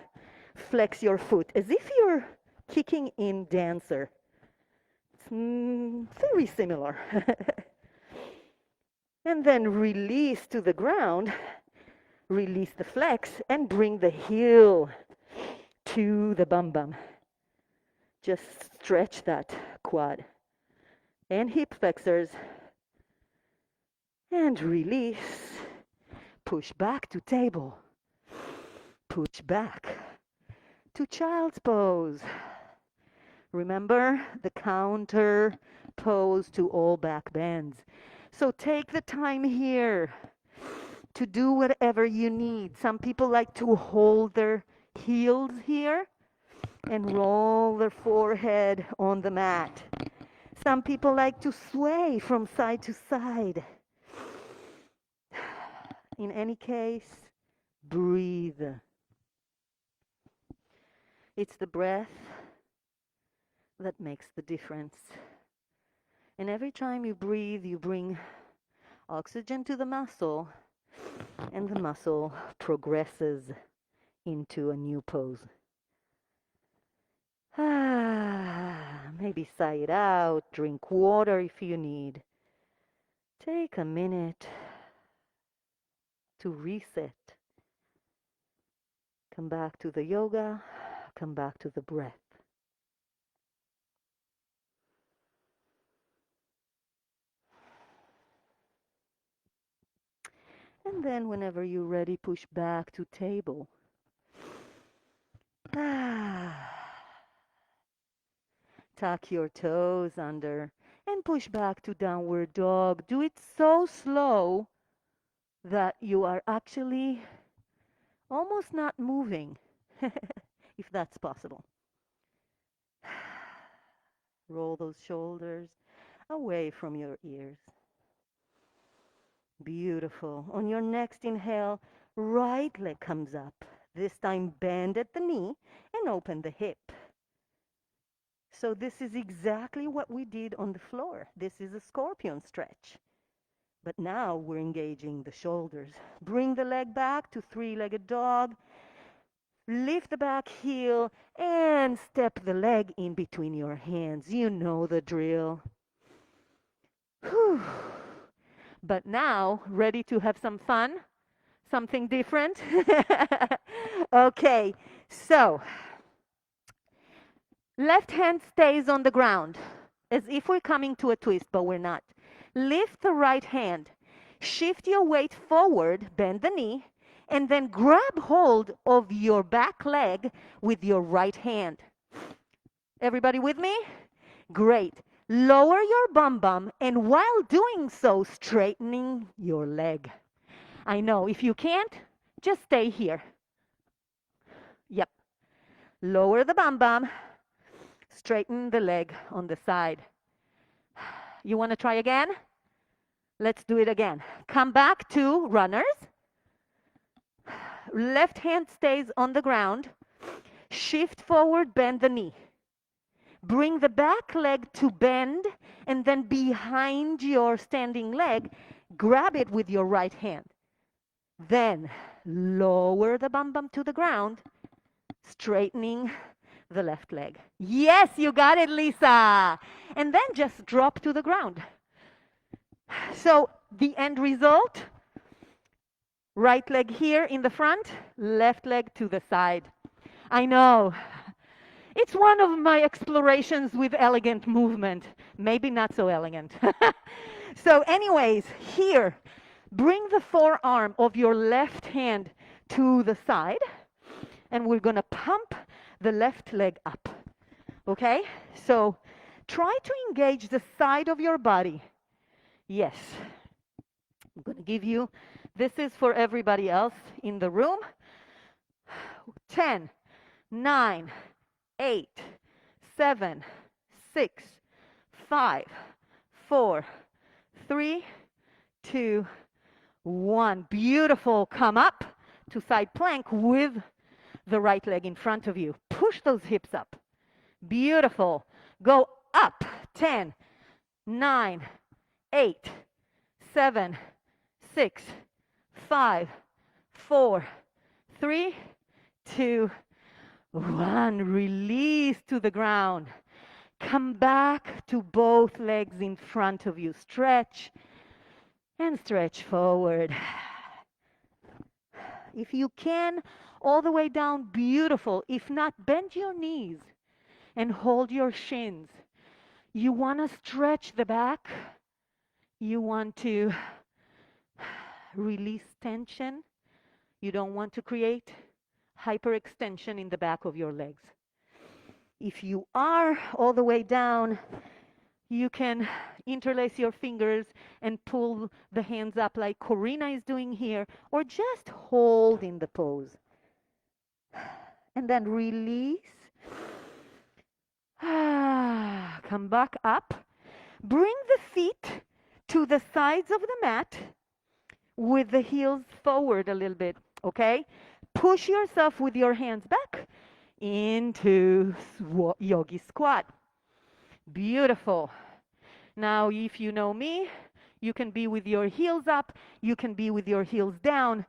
flex your foot as if you're kicking in dancer. It's very similar. And then release to the ground, release the flex, and bring the heel to the bum bum. Just stretch that quad. And hip flexors. And release. Push back to table. Push back to child's pose. Remember the counter pose to all back bends. So take the time here to do whatever you need. Some people like to hold their heels here and roll their forehead on the mat. Some people like to sway from side to side. In any case, breathe. It's the breath that makes the difference. And every time you breathe, you bring oxygen to the muscle, and the muscle progresses into a new pose. Maybe sigh it out, drink water if you need. Take a minute to reset. Come back to the yoga, come back to the breath. And then whenever you're ready, push back to table. Tuck your toes under and push back to downward dog. Do it so slow that you are actually almost not moving, if that's possible. Roll those shoulders away from your ears. Beautiful. On your next inhale, right leg comes up. This time bend at the knee and open the hip. So this is exactly what we did on the floor. This is a scorpion stretch. But now we're engaging the shoulders. Bring the leg back to three-legged dog. Lift the back heel and step the leg in between your hands. You know the drill. Whew. But now, ready to have some fun? Something different? Okay, so left hand stays on the ground as if we're coming to a twist, but we're not. Lift the right hand. Shift your weight forward, bend the knee, and then grab hold of your back leg with your right hand. Everybody with me? Great. Lower your bum bum, and while doing so, straightening your leg. I know, if you can't, just stay here. Yep. Lower the bum bum, straighten the leg on the side. You want to try again? Let's do it again. Come back to runners. Left hand stays on the ground. Shift forward, bend the knee. Bring the back leg to bend, and then behind your standing leg, grab it with your right hand. Then lower the bum bum to the ground, straightening the left leg. Yes, you got it, Lisa. And then just drop to the ground. So the end result, right leg here in the front, left leg to the side. I know. It's one of my explorations with elegant movement. Maybe not so elegant. So anyways, here, bring the forearm of your left hand to the side, and we're going to pump the left leg up. Okay? So try to engage the side of your body. Yes. I'm going to give you, this is for everybody else in the room. 10, 9, 8, 7, 6, 5, 4, 3, 2, 1. Beautiful. Come up to side plank with the right leg in front of you. Push those hips up. Beautiful. Go up. 10, 9, 8, 7, 6, 5, 4, 3, 2, 1. Release to the ground. Come back to both legs in front of you. Stretch and stretch forward. If you can, all the way down, beautiful. If not, bend your knees and hold your shins. You want to stretch the back. You want to release tension. You don't want to create hyperextension in the back of your legs. If you are all the way down, you can interlace your fingers and pull the hands up like Corina is doing here, or just hold in the pose. And then release. Come back up. Bring the feet to the sides of the mat with the heels forward a little bit, okay? Push yourself with your hands back into yogi squat. Beautiful. Now, if you know me, you can be with your heels up, you can be with your heels down.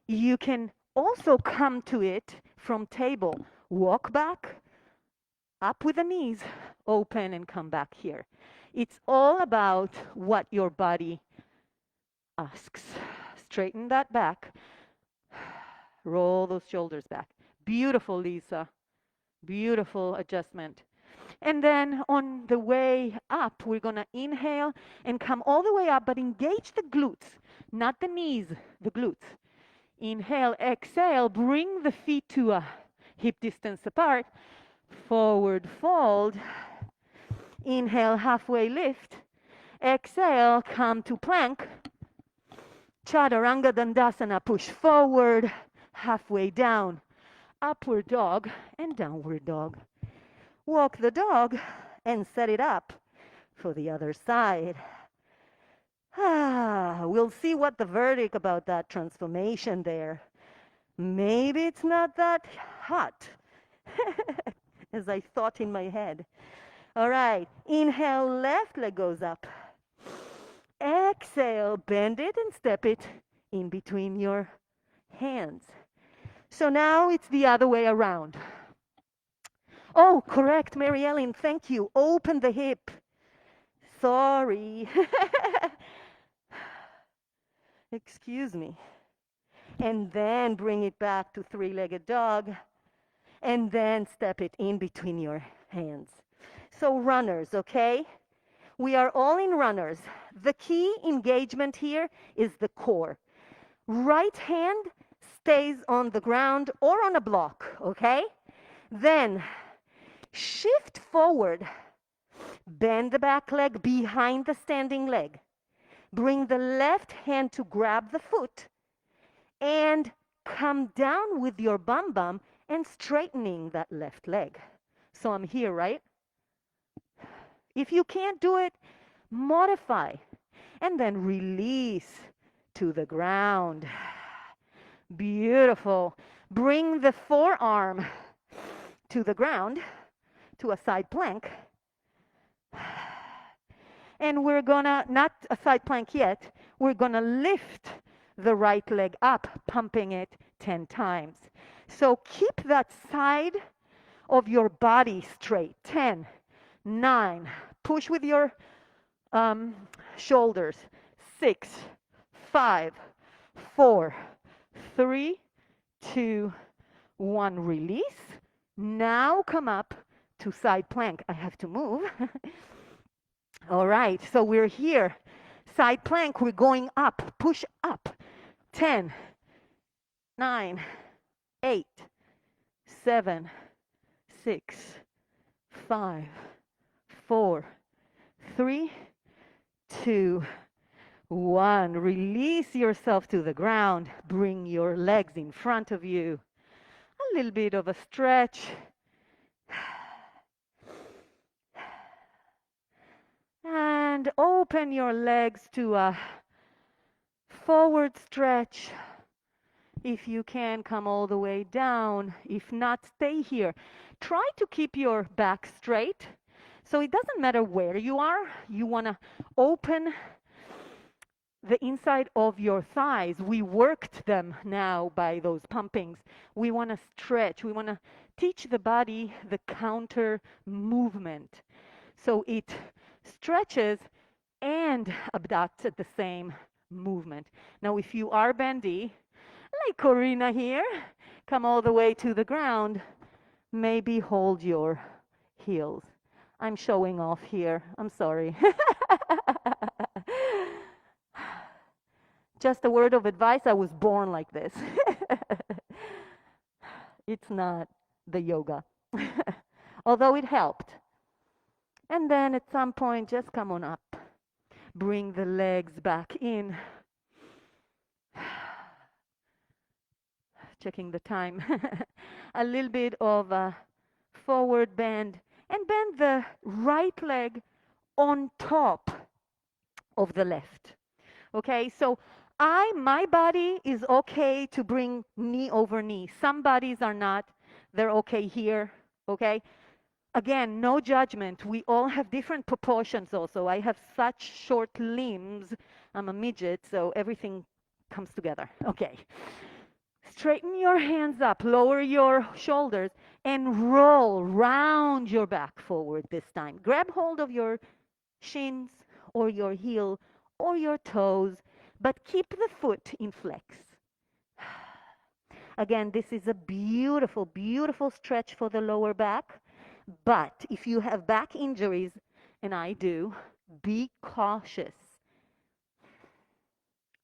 You can also come to it from table. Walk back, up with the knees, open and come back here. It's all about what your body asks. Straighten that back. Roll those shoulders back. Beautiful, Lisa. Beautiful adjustment. And then on the way up, we're going to inhale and come all the way up, but engage the glutes, not the knees, the glutes. Inhale, exhale, bring the feet to a hip distance apart. Forward fold. Inhale, halfway lift. Exhale, come to plank. Chaturanga Dandasana, push forward, halfway down. Upward dog and downward dog. Walk the dog and set it up for the other side. We'll see what the verdict about that transformation there. Maybe it's not that hot as I thought in my head. All right, inhale, left leg goes up. Exhale, bend it and step it in between your hands. So now it's the other way around. Oh, correct, Mary Ellen, thank you. Open the hip. Sorry. Excuse me. And then bring it back to three-legged dog. And then step it in between your hands. So runners, okay? We are all in runners. The key engagement here is the core. Right hand stays on the ground or on a block, okay? Then Shift forward. Bend the back leg behind the standing leg. Bring the left hand to grab the foot and come down with your bum and straightening that left leg. So I'm here, right? If you can't do it, modify and then release to the ground. Beautiful. Bring the forearm to the ground, to a side plank. And we're gonna, not a side plank yet, we're gonna lift the right leg up, pumping it 10 times. So keep that side of your body straight. 10, 9, push with your shoulders. 6, 5, 4, 3, 2, 1. Release. Now come up to side plank. I have to move. All right, so we're here. Side plank, we're going up. Push up. 10, 9, 8, 7, 6, 5, 4, 3, 2, 1. Release yourself to the ground. Bring your legs in front of you. A little bit of a stretch. And open your legs to a forward stretch. If you can, come all the way down. If not, stay here. Try to keep your back straight. So it doesn't matter where you are. You want to open the inside of your thighs. We worked them now by those pumpings. We want to stretch. We want to teach the body the counter movement. So it stretches and abducts at the same movement. Now, if you are bendy, like Corina here, come all the way to the ground. Maybe hold your heels. I'm showing off here. I'm sorry. Just a word of advice, I was born like this. It's not the yoga, although it helped. And then at some point, just come on up. Bring the legs back in. Checking the time. A little bit of a forward bend. And bend the right leg on top of the left. Okay, so my body is okay to bring knee over knee. Some bodies are not. They're okay here. Okay? Again, no judgment. We all have different proportions also. I have such short limbs. I'm a midget, so everything comes together. Okay. Straighten your hands up, lower your shoulders, and roll round your back forward this time. Grab hold of your shins or your heel or your toes, but keep the foot in flex. Again, this is a beautiful, beautiful stretch for the lower back. But if you have back injuries, and I do, be cautious.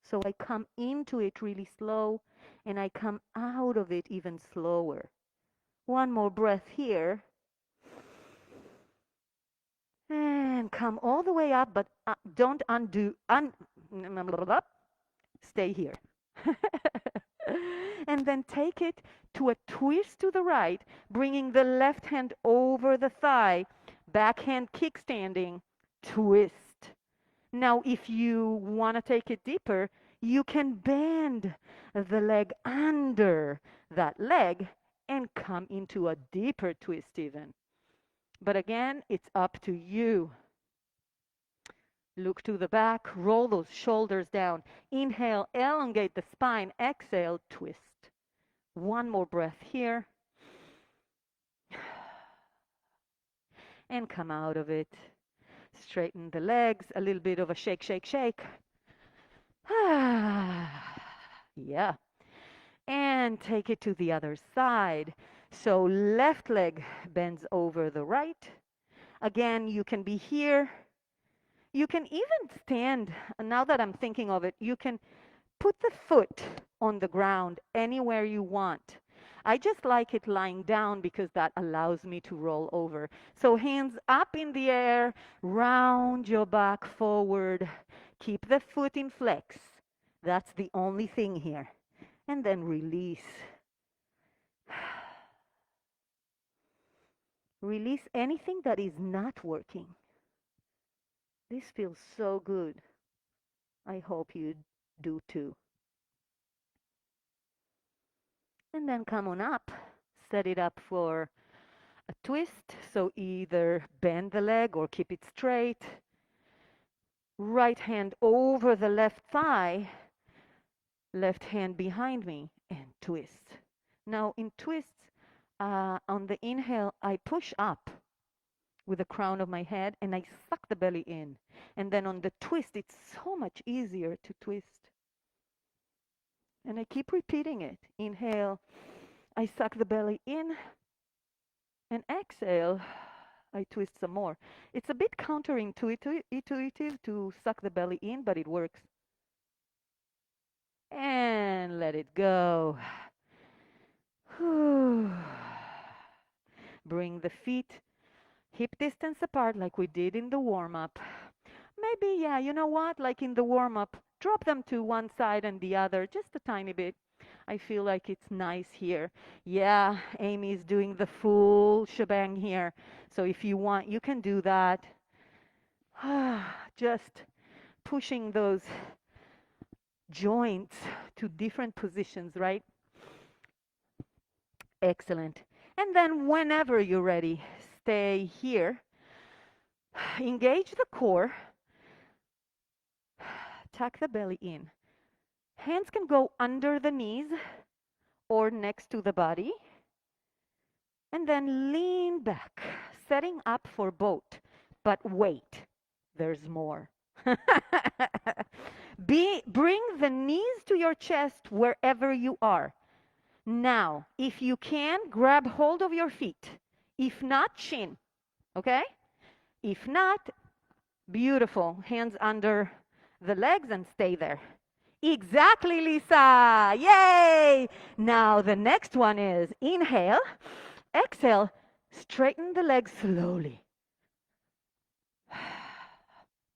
So I come into it really slow, and I come out of it even slower. One more breath here. And come all the way up, but don't undo. Stay here. And then take it to a twist to the right, bringing the left hand over the thigh, backhand kickstanding, twist. Now, if you want to take it deeper, you can bend the leg under that leg and come into a deeper twist even. But again, it's up to you. Look to the back, roll those shoulders down. Inhale, elongate the spine. Exhale, twist. One more breath here. And come out of it. Straighten the legs, a little bit of a shake, shake, shake. Yeah. And take it to the other side. So left leg bends over the right. Again, you can be here. You can even stand. Now that I'm thinking of it, you can put the foot on the ground anywhere you want. I just like it lying down because that allows me to roll over. So hands up in the air, round your back forward. Keep the foot in flex. That's the only thing here. And then release. Release anything that is not working. This feels so good. I hope you do too. And then come on up. Set it up for a twist. So either bend the leg or keep it straight. Right hand over the left thigh, left hand behind me, and twist. Now in twists, on the inhale, I push up with the crown of my head and I suck the belly in. And then on the twist, it's so much easier to twist. And I keep repeating it. Inhale, I suck the belly in, and exhale, I twist some more. It's a bit counterintuitive to suck the belly in, but it works. And let it go. Bring the feet hip distance apart like we did in the warm-up. Maybe, yeah, you know what? Like in the warm-up, drop them to one side and the other just a tiny bit. I feel like it's nice here. Yeah, Amy's doing the full shebang here. So if you want, you can do that. Just pushing those joints to different positions, right? Excellent. And then whenever you're ready, stay here. Engage the core. Tuck the belly in. Hands can go under the knees or next to the body. And then lean back, setting up for boat. But wait, there's more. Bring the knees to your chest wherever you are. Now, if you can, grab hold of your feet. If not, chin. Okay? If not, beautiful. Hands under the legs and stay there. Exactly, Lisa. Yay! Now, the next one is inhale, exhale, straighten the legs slowly.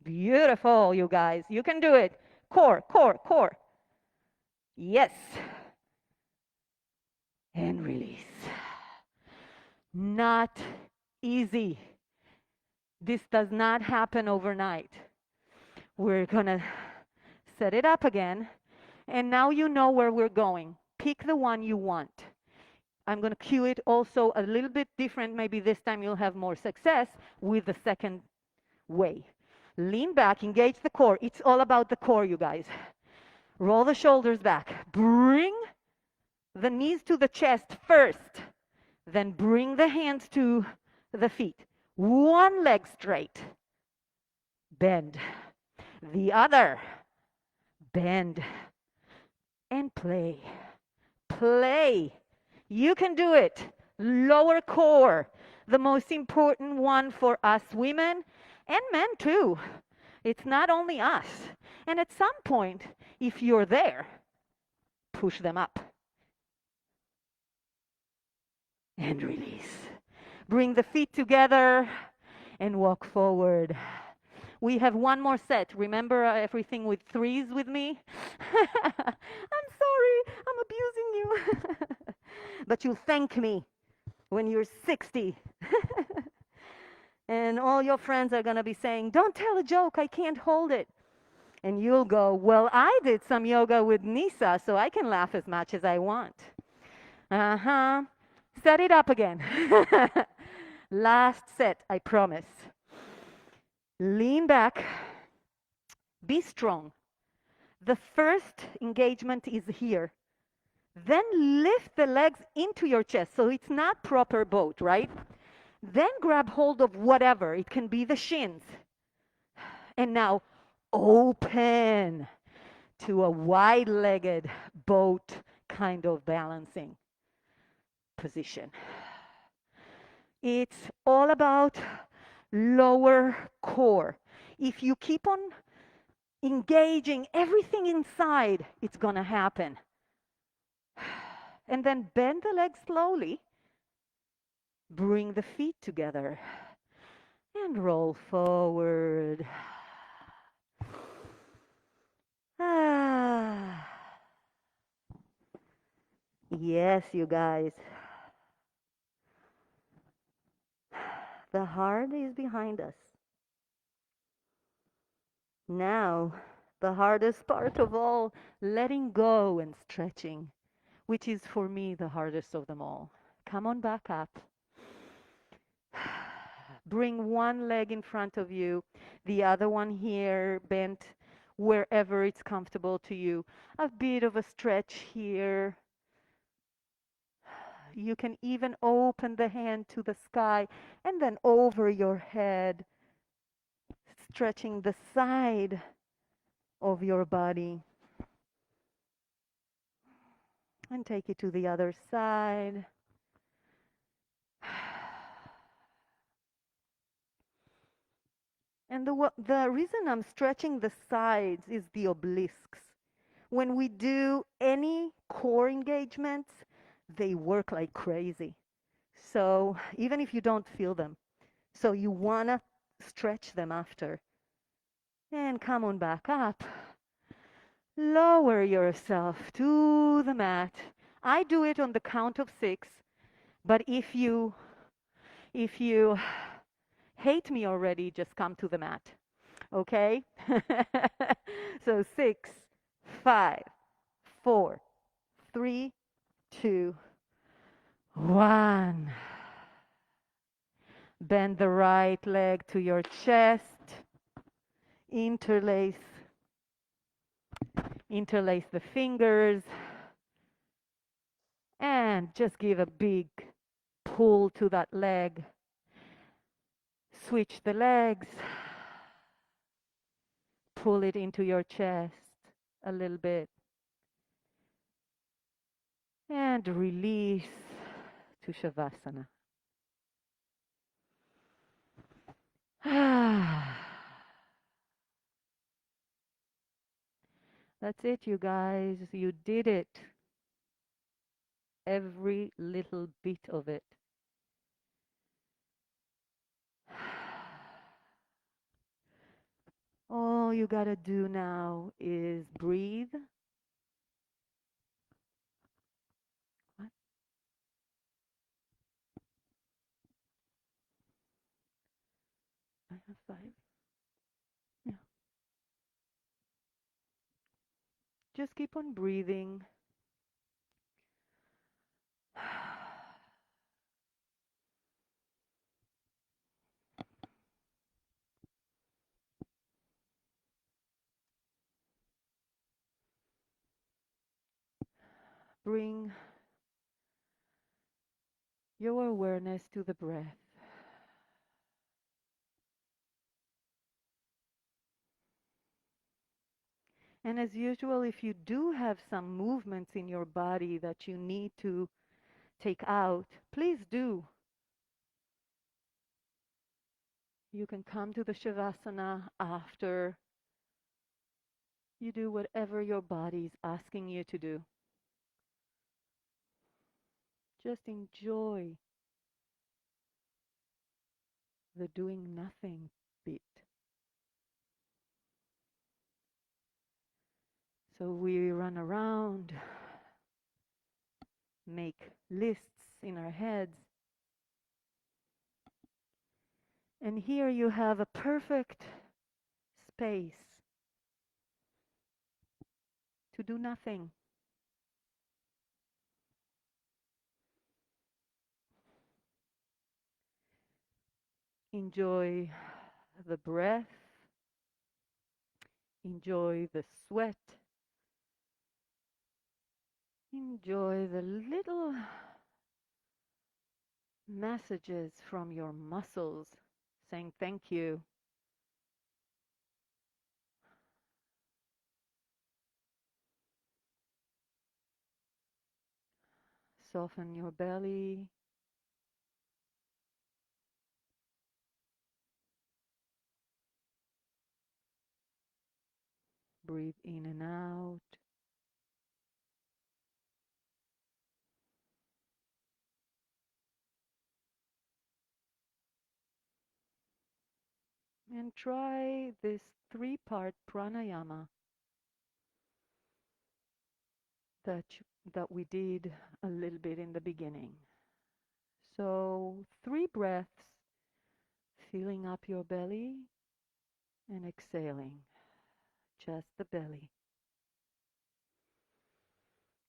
Beautiful, you guys. You can do it. Core, core, core. Yes. And release. Not easy. This does not happen overnight. We're going to set it up again. And now you know where we're going. Pick the one you want. I'm going to cue it also a little bit different. Maybe this time you'll have more success with the second way. Lean back, engage the core. It's all about the core, you guys. Roll the shoulders back. Bring the knees to the chest first. Then bring the hands to the feet. One leg straight. Bend. The other. Bend. And play. Play. You can do it. Lower core. The most important one for us women and men too. It's not only us. And at some point, if you're there, push them up. And release. Bring the feet together and walk forward. We have one more set. Remember everything with threes with me? I'm sorry, I'm abusing you. But you'll thank me when you're 60. And all your friends are going to be saying, don't tell a joke, I can't hold it. And you'll go, well, I did some yoga with Nissa, so I can laugh as much as I want. Uh-huh. Set it up again. Last set, I promise. Lean back. Be strong. The first engagement is here. Then lift the legs into your chest. So it's not proper boat, right? Then grab hold of whatever. It can be the shins. And now open to a wide-legged boat kind of balancing position. It's all about lower core. If you keep on engaging everything inside, it's going to happen. And then bend the legs slowly. Bring the feet together and roll forward. Ah. Yes, you guys. The hard is behind us. Now, the hardest part of all, letting go and stretching, which is for me the hardest of them all. Come on back up. Bring one leg in front of you, the other one here bent wherever it's comfortable to you. A bit of a stretch here. You can even open the hand to the sky and then over your head, stretching the side of your body. And take it to the other side. And the reason I'm stretching the sides is the obelisks. When we do any core engagements, they work like crazy. So even if you don't feel them, so you want to stretch them after. And come on back up. Lower yourself to the mat. I do it on the count of 6, but if you hate me already, just come to the mat. Okay? So 6, 5, 4, 3, 2, 1. Bend the right leg to your chest. Interlace the fingers and just give a big pull to that leg. Switch the legs. Pull it into your chest a little bit. And release to Shavasana. That's it, you guys. You did it. Every little bit of it. All you gotta do now is breathe. What? I have 5. Yeah. Just keep on breathing. Bring your awareness to the breath. And as usual, if you do have some movements in your body that you need to take out, please do. You can come to the Shavasana after you do whatever your body is asking you to do. Just enjoy the doing nothing bit. So we run around, make lists in our heads, and here you have a perfect space to do nothing. Enjoy the breath, enjoy the sweat, enjoy the little messages from your muscles saying thank you. Soften your belly. Breathe in and out. and try this three-part pranayama that that we did a little bit in the beginning. So 3 breaths, filling up your belly and exhaling, just the belly.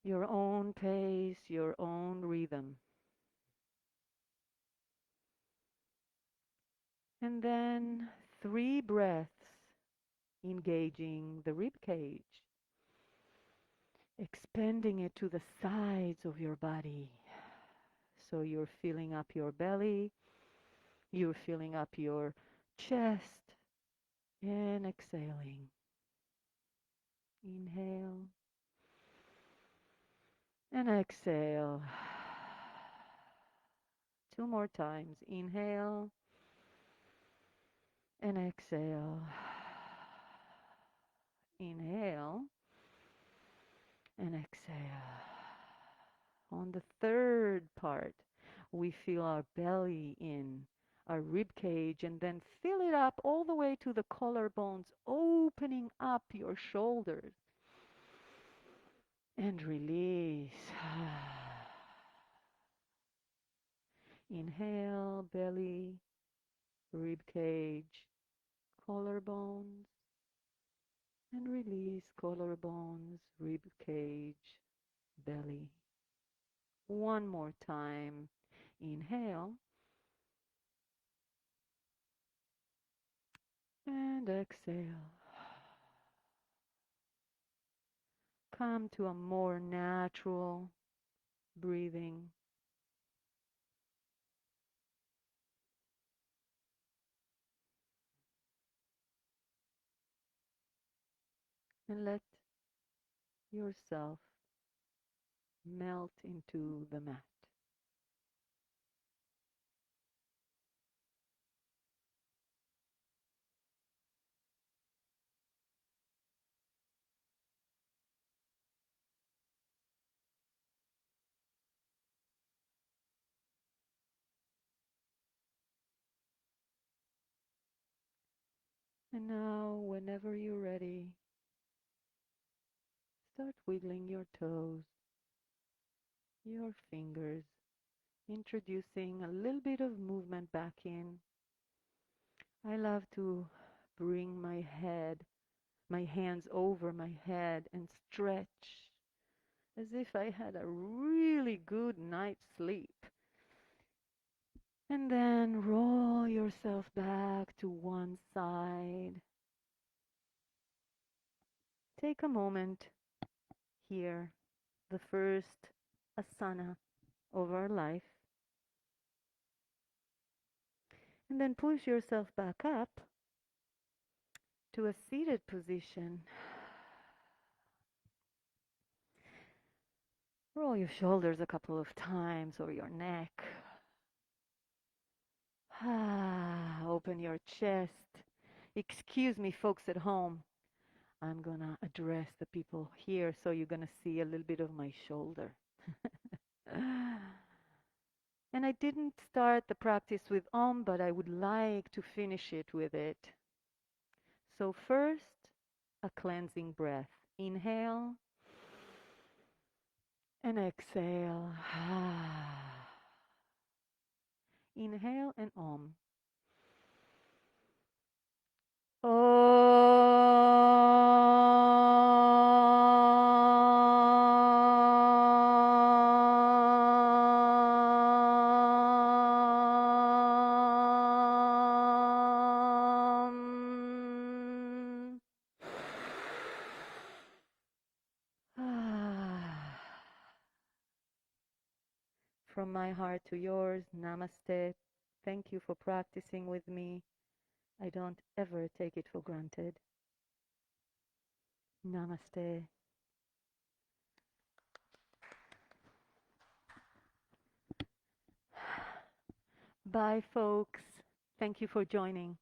Your own pace, your own rhythm. And then 3 breaths, engaging the rib cage, expanding it to the sides of your body. So you're filling up your belly, you're filling up your chest, and exhaling. Inhale and exhale. 2 more times. Inhale and exhale. Inhale and exhale. On the third part, we feel our belly in, our rib cage, and then fill it up all the way to the collarbones, opening up your shoulders. And release. Inhale, belly, rib cage, collarbones, and release collarbones, rib cage, belly. 1 more time. Inhale and exhale. Come to a more natural breathing. And let yourself melt into the mat. And now, whenever you're ready, start wiggling your toes, your fingers, introducing a little bit of movement back in. I love to bring my hands over my head and stretch as if I had a really good night's sleep. And then roll yourself back to one side. Take a moment here, the first asana of our life, and then push yourself back up to a seated position. Roll your shoulders a couple of times over your neck. Open your chest. Excuse me, folks at home. I'm gonna address the people here, so you're gonna see a little bit of my shoulder. And I didn't start the practice with Om, but I would like to finish it with it. So first, a cleansing breath. Inhale and exhale. Inhale and Om. From my heart to yours, namaste. Thank you for practicing with me. I don't ever take it for granted. Namaste. Bye, folks. Thank you for joining.